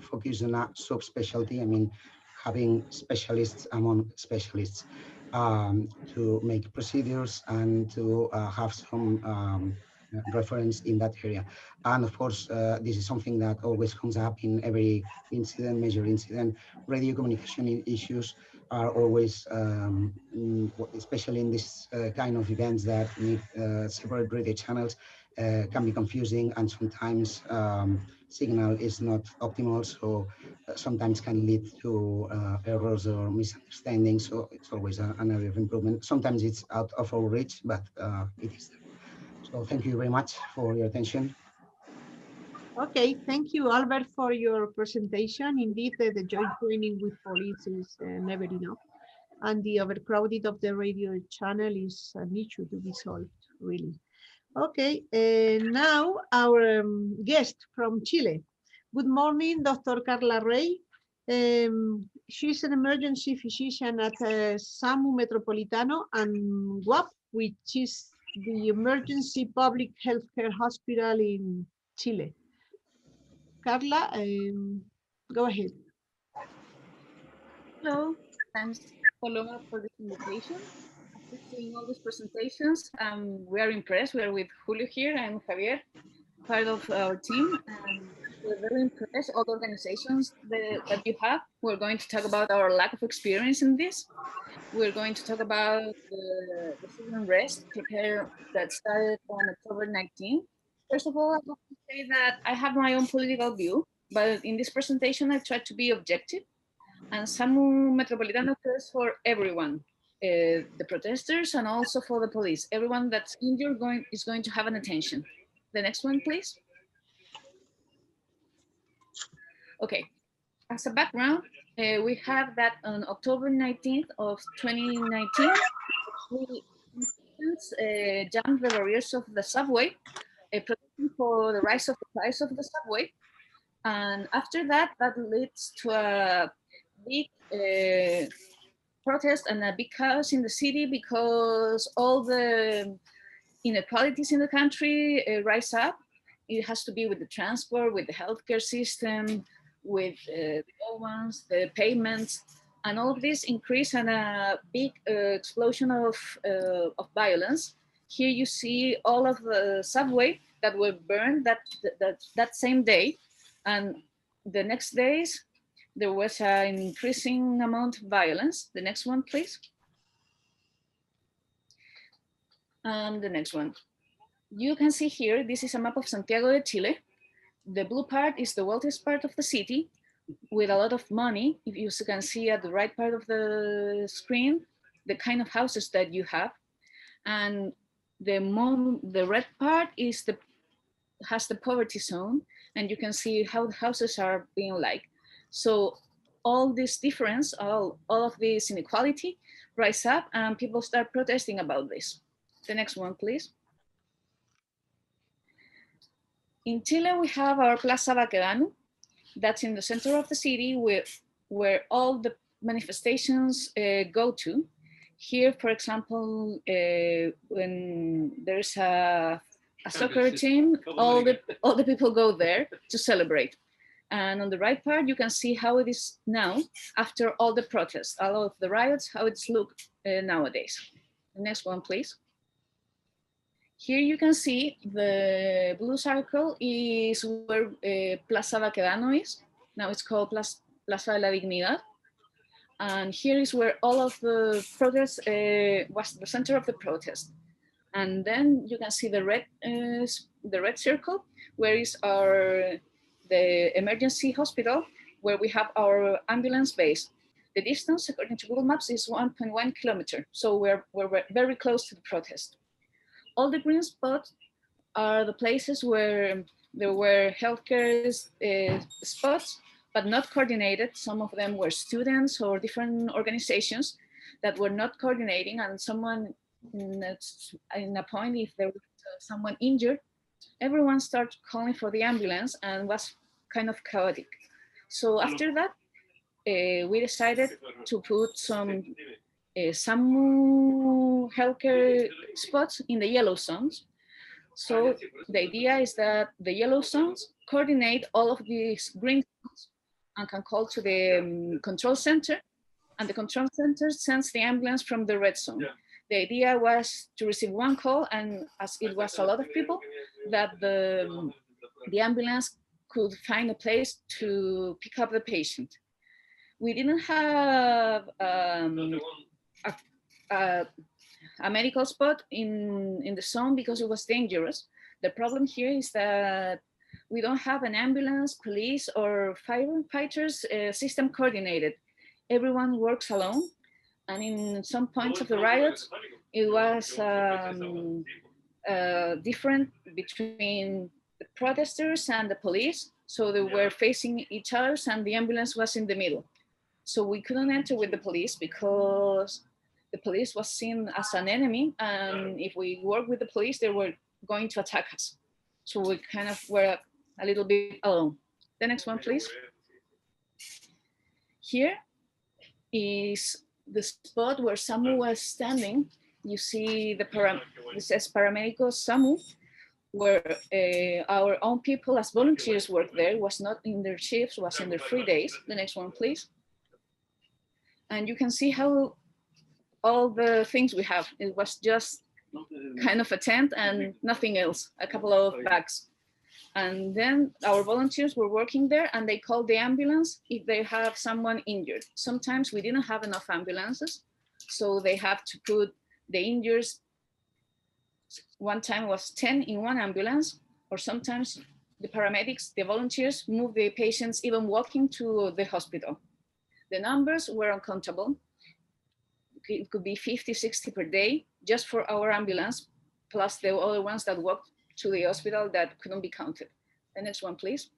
focus on a subspecialty. I mean, having specialists among specialists to make procedures and to have some reference in that area. And of course, this is something that always comes up in every incident, major incident. Radio communication issues are always, especially in this kind of events that need separate radio channels, can be confusing, and sometimes signal is not optimal, so sometimes can lead to errors or misunderstandings. So it's always an area of improvement. Sometimes it's out of our reach, but it is there. So thank you very much for your attention. Okay, thank you, Albert, for your presentation. Indeed, the joint training with police is never enough. And the overcrowding of the radio channel is an issue to be solved, really. Okay, now our guest from Chile. Good morning, Dr. Carla Rey. She's an emergency physician at SAMU Metropolitano and WAP, which is the Emergency Public Healthcare Hospital in Chile. Carla, go ahead. Hello, thanks Paloma for this invitation. After seeing all these presentations, we are impressed. We are with Julio here and Javier, part of our team, and we're very impressed. All the organizations that you have. We're going to talk about our lack of experience in this. We're going to talk about the Unrest that started on October 19th. First of all, I want to say that I have my own political view, but in this presentation, I tried to be objective. And SAMU Metropolitano cares for everyone, the protesters and also for the police. Everyone that's injured is going to have an attention. The next one, please. Okay, as a background, we have that on October 19th of 2019, we jammed the barriers of the subway, protesting for the rise of the price of the subway. And after that, that leads to a big protest and a big chaos in the city because all the inequalities in the country rise up. It has to be with the transport, with the healthcare system, with the ones, the payments, and all of this increase and a big explosion of violence. Here you see all of the subway that were burned that same day. And the next days, there was an increasing amount of violence. The next one, please. And the next one. You can see here, this is a map of Santiago de Chile. The blue part is the wealthiest part of the city with a lot of money. If you can see at the right part of the screen, the kind of houses that you have. And the red part has the poverty zone, and you can see how the houses are being like. So all this difference, all of this inequality rise up and people start protesting about this. The next one, please. In Chile, we have our Plaza Baquedano. That's in the center of the city where all the manifestations go to. Here, for example, when there's a a soccer team, all the people go there to celebrate. And on the right part, you can see how it is now after all the protests, all of the riots, how it's looked nowadays. The next one, please. Here you can see the blue circle is where Plaza Baquedano is. Now it's called Plaza de la Dignidad. And here is where all of the protests was the center of the protest. And then you can see the red circle, where is the emergency hospital, where we have our ambulance base. The distance, according to Google Maps, is 1.1 kilometer. So we're very close to the protest. All the green spots are the places where there were healthcare spots, but not coordinated. Some of them were students or different organizations that were not coordinating, and someone in a point, if there was someone injured, everyone started calling for the ambulance and was kind of chaotic. So after that, we decided to put some healthcare spots in the yellow zones. So the idea is that the yellow zones coordinate all of these green zones and can call to the control center, and the control center sends the ambulance from the red zone. The idea was to receive one call, and as it was a lot of people, that the ambulance could find a place to pick up the patient. We didn't have a medical spot in the zone because it was dangerous. The problem here is that we don't have an ambulance, police, or firefighters system coordinated. Everyone works alone. And in some points of the riots, it was different between the protesters and the police. So they were facing each other and the ambulance was in the middle. So we couldn't enter with the police because the police was seen as an enemy. And if we worked with the police, they were going to attack us. So we kind of were a little bit alone. The next one, please. Here is the spot where SAMU was standing. You see it says Paramédicos SAMU, where our own people as volunteers work there, was not in their shifts, was in their free days. The next one, please. And you can see how all the things we have, it was just kind of a tent and nothing else, a couple of bags. And then our volunteers were working there and they called the ambulance if they have someone injured. Sometimes we didn't have enough ambulances, so they have to put the injured. One time it was 10 in one ambulance, or sometimes the paramedics, the volunteers, move the patients even walking to the hospital. The numbers were uncountable. It could be 50, 60 per day just for our ambulance, plus the other ones that walked to the hospital that couldn't be counted. The next one, please.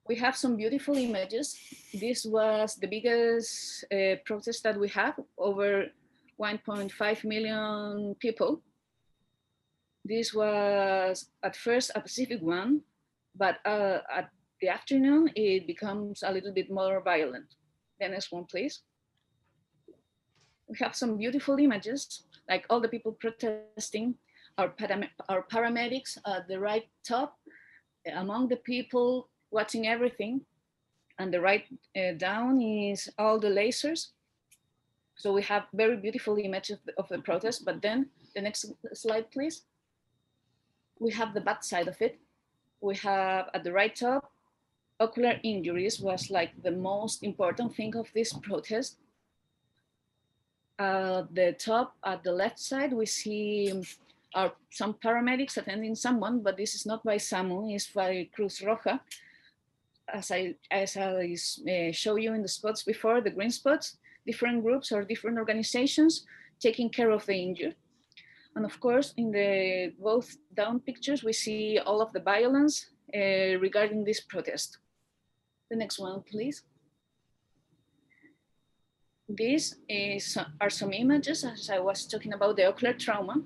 We have some beautiful images. This was the biggest protest that we have, over 1.5 million people. This was at first a Pacific one, but at the afternoon, it becomes a little bit more violent. The next one, please. We have some beautiful images, like all the people protesting, our paramedics at the right top, among the people watching everything, and the right down is all the lasers. So we have very beautiful images of the protest, but then the next slide, please. We have the bad side of it. We have at the right top, ocular injuries was like the most important thing of this protest. The top at the left side, we see some paramedics attending someone, but this is not by SAMU, it's by Cruz Roja. As I show you in the spots before, the green spots, different groups or different organizations taking care of the injured. And of course, in the both down pictures, we see all of the violence regarding this protest. The next one, please. These are some images, as I was talking about the ocular trauma.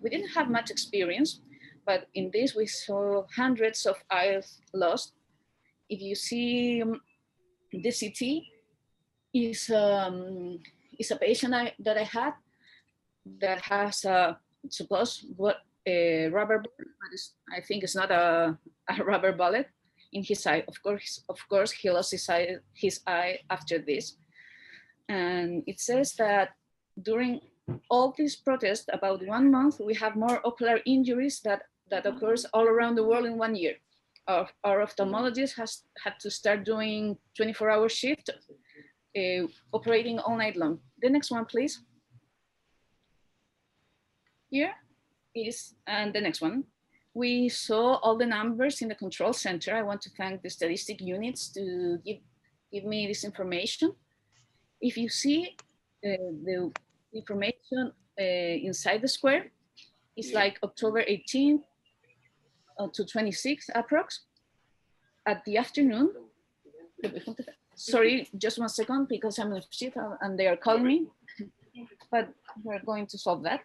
We didn't have much experience, but in this we saw hundreds of eyes lost. If you see the CT is a patient that I had that has suppose what a rubber bullet, but I think it's not a rubber bullet in his eye. Of course, he lost his eye after this. And it says that during all these protests, about 1 month, we have more ocular injuries that occurs all around the world in 1 year. Our ophthalmologist has had to start doing 24-hour shift, operating all night long. The next one, please. Here is, and the next one. We saw all the numbers in the control center. I want to thank the statistic units to give me this information. If you see the information inside the square, it's like October 18th to 26th approx. At the afternoon, sorry, just 1 second, because I'm on shift and they are calling me, but we're going to solve that.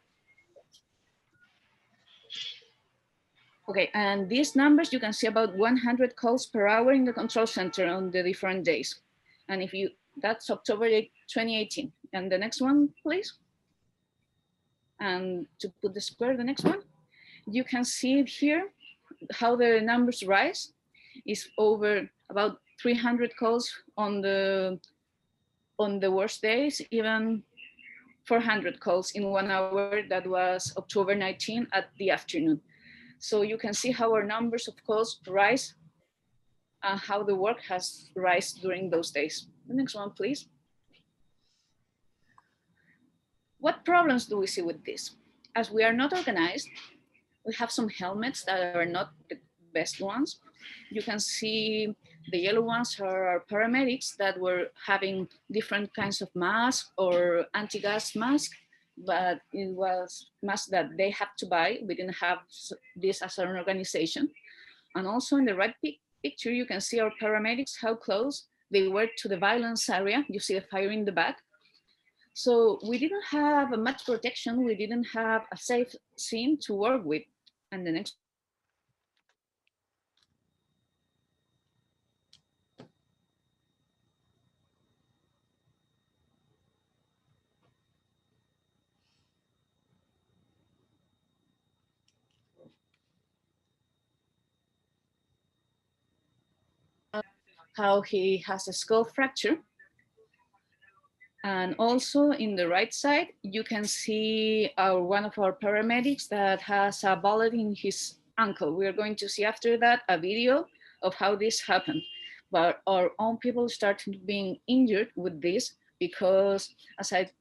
Okay, and these numbers, you can see about 100 calls per hour in the control center on the different days. And if you, that's October 2018. And the next one, please. And to put the square, the next one, you can see here how the numbers rise. Is over about 300 calls on the worst days, even 400 calls in 1 hour. That was October 19 at the afternoon. So you can see how our numbers of calls rise and how the work has risen during those days. The next one, please. What problems do we see with this? As we are not organized, we have some helmets that are not the best ones. You can see the yellow ones are our paramedics that were having different kinds of masks or anti-gas masks, but it was masks that they had to buy. We didn't have this as an organization. And also in the right picture, you can see our paramedics, how close they were to the violence area. You see the fire in the back. So we didn't have much protection. We didn't have a safe scene to work with. And the next. How he has a skull fracture. And also in the right side, you can see one of our paramedics that has a bullet in his ankle. We're going to see after that a video of how this happened. But our own people started being injured with this because, as I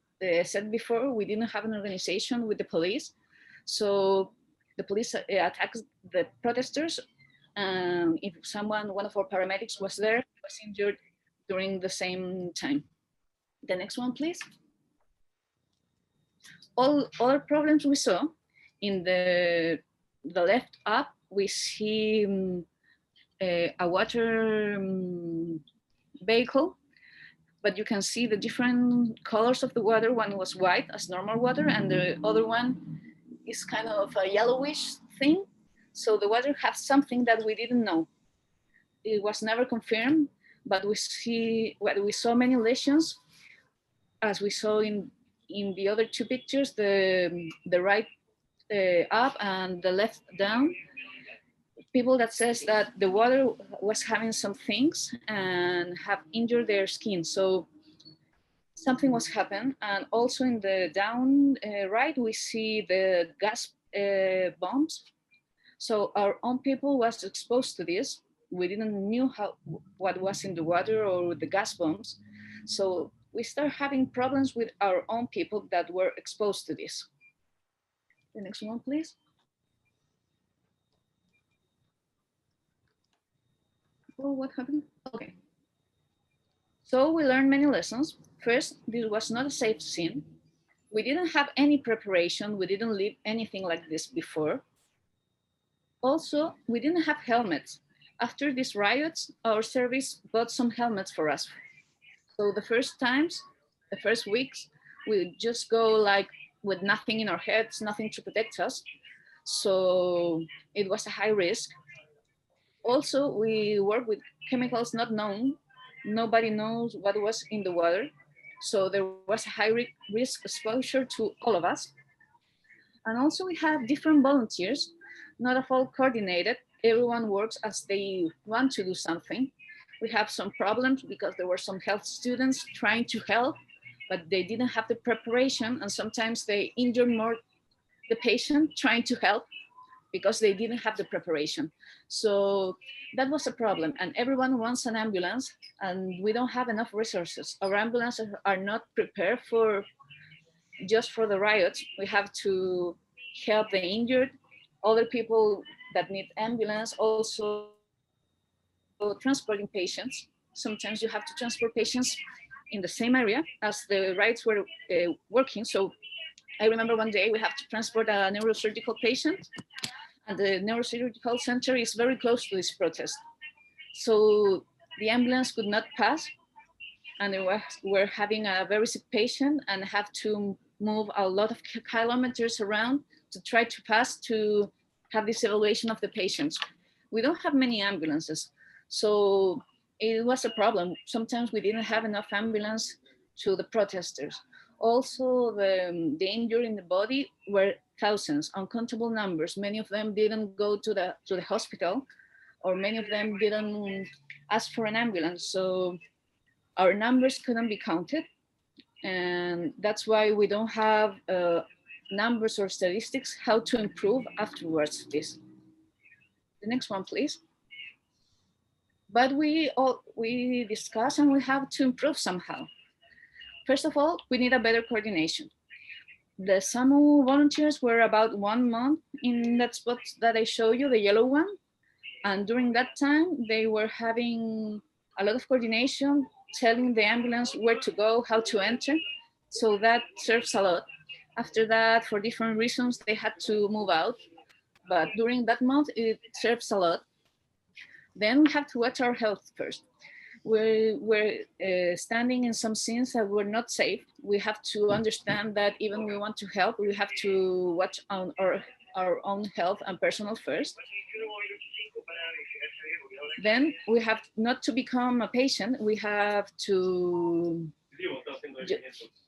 said before, we didn't have an organization with the police. So the police attacked the protesters. If one of our paramedics was there, was injured during the same time. The next one, please. All other problems we saw in the left up, we see a water vehicle, but you can see the different colors of the water. One was white as normal water, and the other one is kind of a yellowish thing. So the water has something that we didn't know. It was never confirmed, but we saw many lesions, as we saw in the other two pictures, the right up and the left down. People that says that the water was having some things and have injured their skin. So something was happening. And also in the down right, we see the gas bombs. So our own people was exposed to this. We didn't knew what was in the water or the gas bombs. So we start having problems with our own people that were exposed to this. The next one, please. Oh, what happened? Okay. So we learned many lessons. First, this was not a safe scene. We didn't have any preparation. We didn't live anything like this before. Also, we didn't have helmets. After these riots, our service bought some helmets for us. So the first times, the first weeks, we just go like with nothing in our heads, nothing to protect us. So it was a high risk. Also, we work with chemicals not known. Nobody knows what was in the water. So there was a high risk exposure to all of us. And also we have different volunteers, not all coordinated. Everyone works as they want to do something. We have some problems because there were some health students trying to help, but they didn't have the preparation, and sometimes they injured more the patient trying to help because they didn't have the preparation. So that was a problem, and everyone wants an ambulance, and we don't have enough resources. Our ambulances are not prepared for just for the riots. We have to help the injured, other people that need ambulance, also transporting patients. Sometimes you have to transport patients in the same area as the riots were working. So I remember one day we have to transport a neurosurgical patient, and the neurosurgical center is very close to this protest. So the ambulance could not pass, and we're having a very sick patient and have to move a lot of kilometers around to try to pass to have this evaluation of the patients. We don't have many ambulances, so it was a problem. Sometimes we didn't have enough ambulance to the protesters. Also, the injured in the body were thousands, uncountable numbers. Many of them didn't go to the hospital, or many of them didn't ask for an ambulance. So our numbers couldn't be counted. And that's why we don't have numbers or statistics how to improve afterwards this. The next one, please. But we discuss and we have to improve somehow. First of all, we need a better coordination. The SAMU volunteers were about 1 month in that spot that I show you, the yellow one. And during that time, they were having a lot of coordination, telling the ambulance where to go, how to enter. So that serves a lot. After that, for different reasons, they had to move out. But during that month, it serves a lot. Then we have to watch our health first. We're standing in some scenes that were not safe. We have to understand that even we want to help, we have to watch on our own health and personal first. Then we have not to become a patient. We have to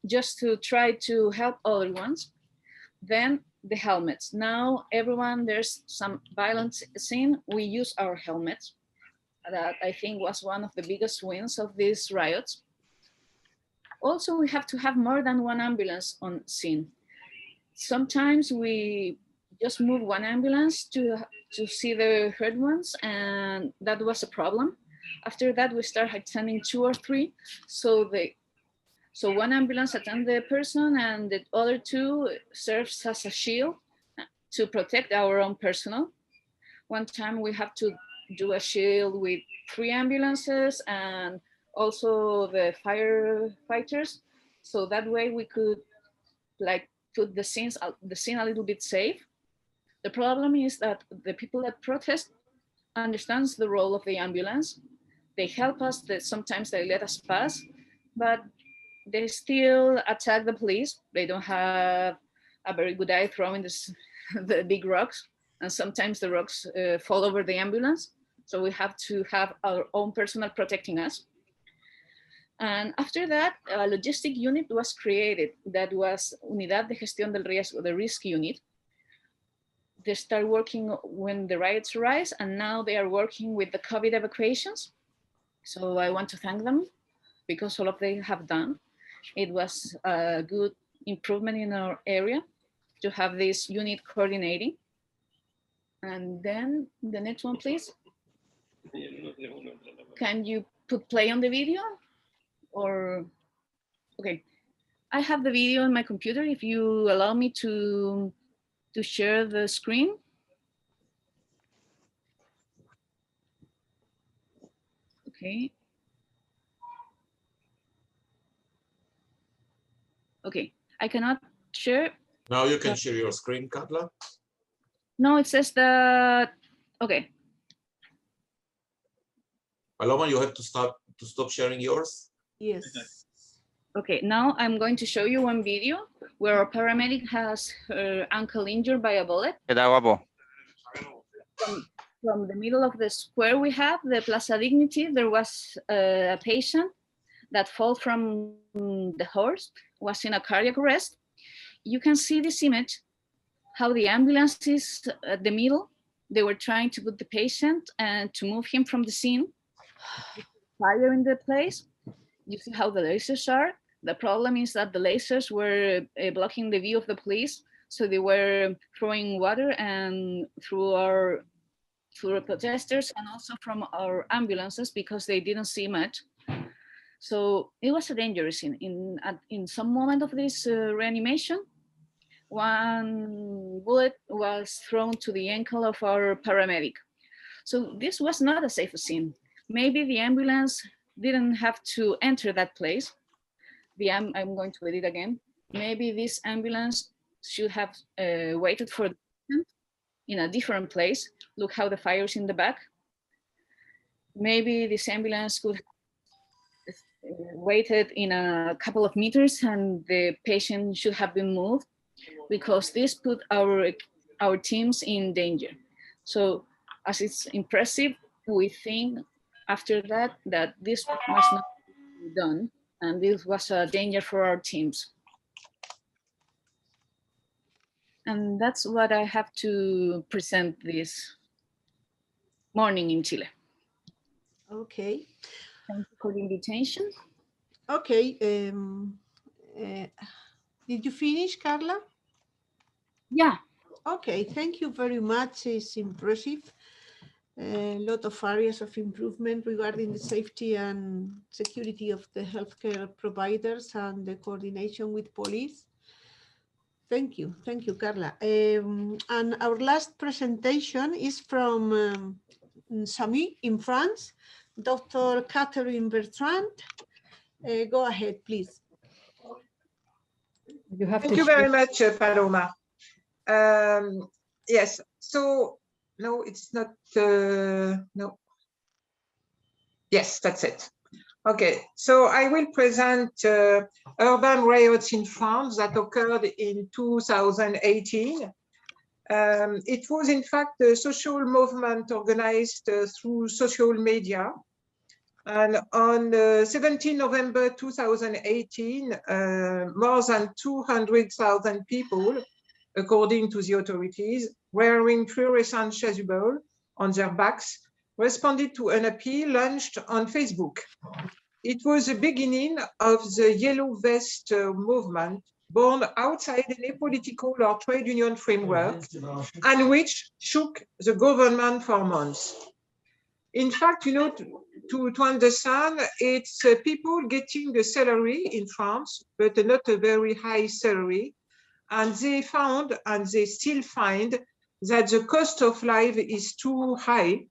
just to try to help other ones. Then the helmets. Now everyone, there's some violence scene, we use our helmets. That I think was one of the biggest wins of these riots. Also, we have to have more than one ambulance on scene. Sometimes we just move one ambulance to see the hurt ones, and that was a problem. After that, we started sending 2 or 3. So one ambulance attends the person, and the other 2 serves as a shield to protect our own personnel. One time we have to do a shield with 3 ambulances and also the firefighters. So that way we could like put the scene a little bit safe. The problem is that the people that protest understands the role of the ambulance. They help us, that sometimes they let us pass, but they still attack the police. They don't have a very good eye throwing the big rocks, and sometimes the rocks fall over the ambulance. So we have to have our own personnel protecting us. And after that, a logistic unit was created. That was Unidad de Gestión del Riesgo, the risk unit. They start working when the riots rise, and now they are working with the COVID evacuations. So I want to thank them because all of they have done. It was a good improvement in our area to have this unit coordinating. And then the next one, please. Can you put play on the video? Or, okay. I have the video on my computer. If you allow me to share the screen. Okay. Okay, I cannot share. Now you can share your screen, Carla. No, it says that, okay. Paloma, you have to stop sharing yours. Yes. Okay, now I'm going to show you one video where a paramedic has her ankle injured by a bullet. From the middle of the square we have, the Plaza Dignity, there was a patient that fell from the horse, was in a cardiac arrest. You can see this image how the ambulance is at the middle. They were trying to put the patient and to move him from the scene. Fire in the place. You see how the lasers are. The problem is that the lasers were blocking the view of the police. So they were throwing water and through the protesters and also from our ambulances because they didn't see much. So it was a dangerous scene. In some moment of this reanimation, one bullet was thrown to the ankle of our paramedic. So this was not a safe scene. Maybe the ambulance didn't have to enter that place. I'm going to read it again. Maybe this ambulance should have waited for the patient in a different place. Look how the fire's in the back. Maybe this ambulance could have waited in a couple of meters and the patient should have been moved because this put our teams in danger. So as it's impressive, we think after that this must not be done, and this was a danger for our teams. And that's what I have to present this morning in Chile. Okay. Thank you for the invitation. Okay. Did you finish, Carla? Yeah. Okay, thank you very much. It's impressive. A lot of areas of improvement regarding the safety and security of the healthcare providers and the coordination with police. Thank you, Carla. And our last presentation is from SAMU in France, Dr. Catherine Bertrand. Go ahead, please. Thank you very much, Paloma. Yes, so no, it's not, no. Yes, that's it. Okay, so I will present urban riots in France that occurred in 2018. It was in fact a social movement organized through social media. And on 17 November 2018, more than 200,000 people, according to the authorities, wearing fluorescent chasuble on their backs, responded to an appeal launched on Facebook. It was the beginning of the Yellow Vest movement, born outside any political or trade union framework, and which shook the government for months. In fact, you know, to understand, it's people getting a salary in France, but not a very high salary. And they found, and they still find, that the cost of life is too high,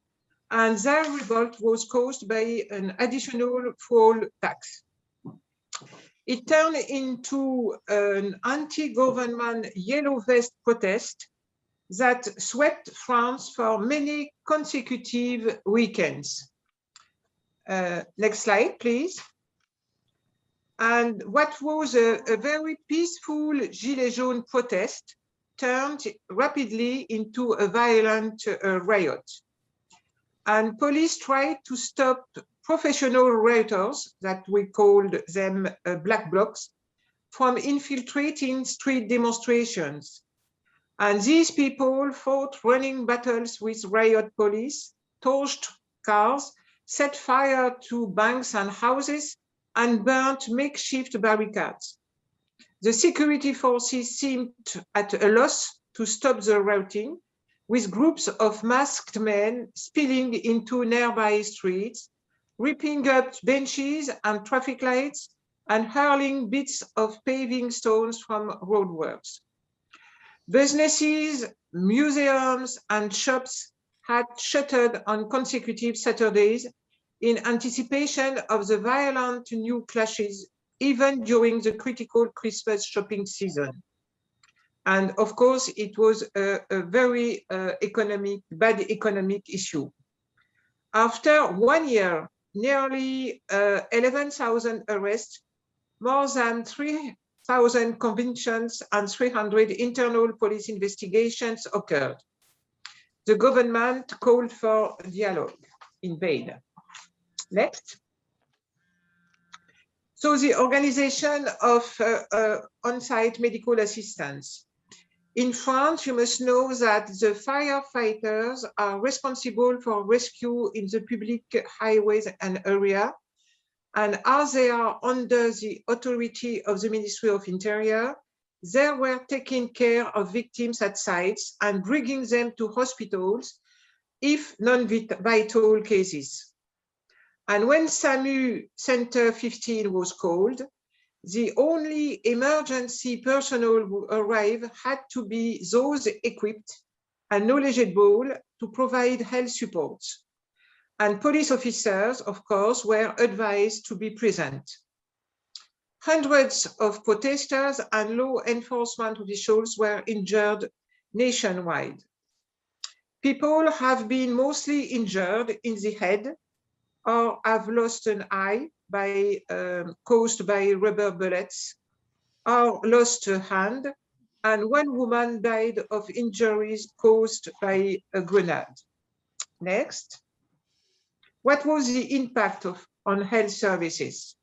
and their revolt was caused by an additional fuel tax. It turned into an anti-government yellow vest protest that swept France for many consecutive weekends. Next slide, please. And what was a very peaceful Gilets jaunes protest turned rapidly into a violent riot. And police tried to stop professional rioters, that we called them black blocs, from infiltrating street demonstrations. And these people fought running battles with riot police, torched cars, set fire to banks and houses, and burnt makeshift barricades. The security forces seemed at a loss to stop the rioting, with groups of masked men spilling into nearby streets, ripping up benches and traffic lights, and hurling bits of paving stones from roadworks. Businesses, museums, and shops had shuttered on consecutive Saturdays in anticipation of the violent new clashes, even during the critical Christmas shopping season. And of course, it was a very bad economic issue. After 1 year, nearly 11,000 arrests, more than 3,000 convictions, and 300 internal police investigations occurred. The government called for dialogue in vain. Next. So the organization of on-site medical assistance. In France, you must know that the firefighters are responsible for rescue in the public highways and area. And as they are under the authority of the Ministry of Interior, they were taking care of victims at sites and bringing them to hospitals if non-vital cases. And when SAMU Center 15 was called, the only emergency personnel who arrived had to be those equipped and knowledgeable to provide health support. And police officers, of course, were advised to be present. Hundreds of protesters and law enforcement officials were injured nationwide. People have been mostly injured in the head or have lost an eye caused by rubber bullets, or lost a hand, and one woman died of injuries caused by a grenade. Next. What was the impact on health services?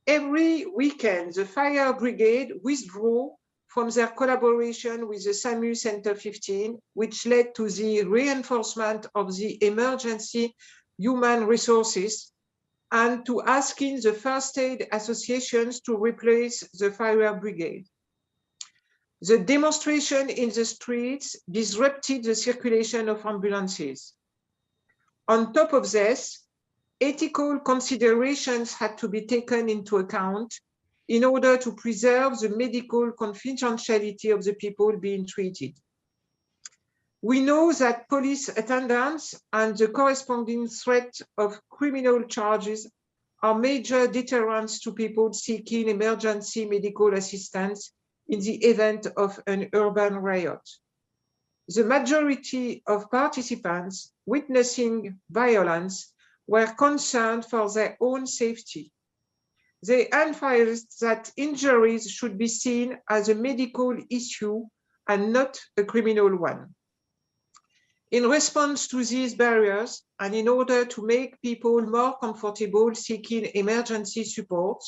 Every weekend, the fire brigade withdrew from their collaboration with the SAMU Center 15, which led to the reinforcement of the emergency human resources and to asking the first aid associations to replace the fire brigade. The demonstration in the streets disrupted the circulation of ambulances. On top of this, ethical considerations had to be taken into account in order to preserve the medical confidentiality of the people being treated. We know that police attendance and the corresponding threat of criminal charges are major deterrents to people seeking emergency medical assistance in the event of an urban riot. The majority of participants witnessing violence were concerned for their own safety. They emphasized that injuries should be seen as a medical issue and not a criminal one. In response to these barriers, and in order to make people more comfortable seeking emergency support,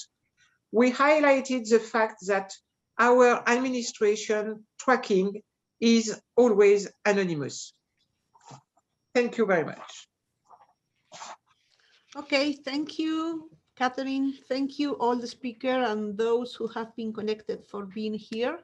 we highlighted the fact that our administration tracking is always anonymous. Thank you very much. Okay, thank you, Catherine. Thank you all the speakers and those who have been connected for being here.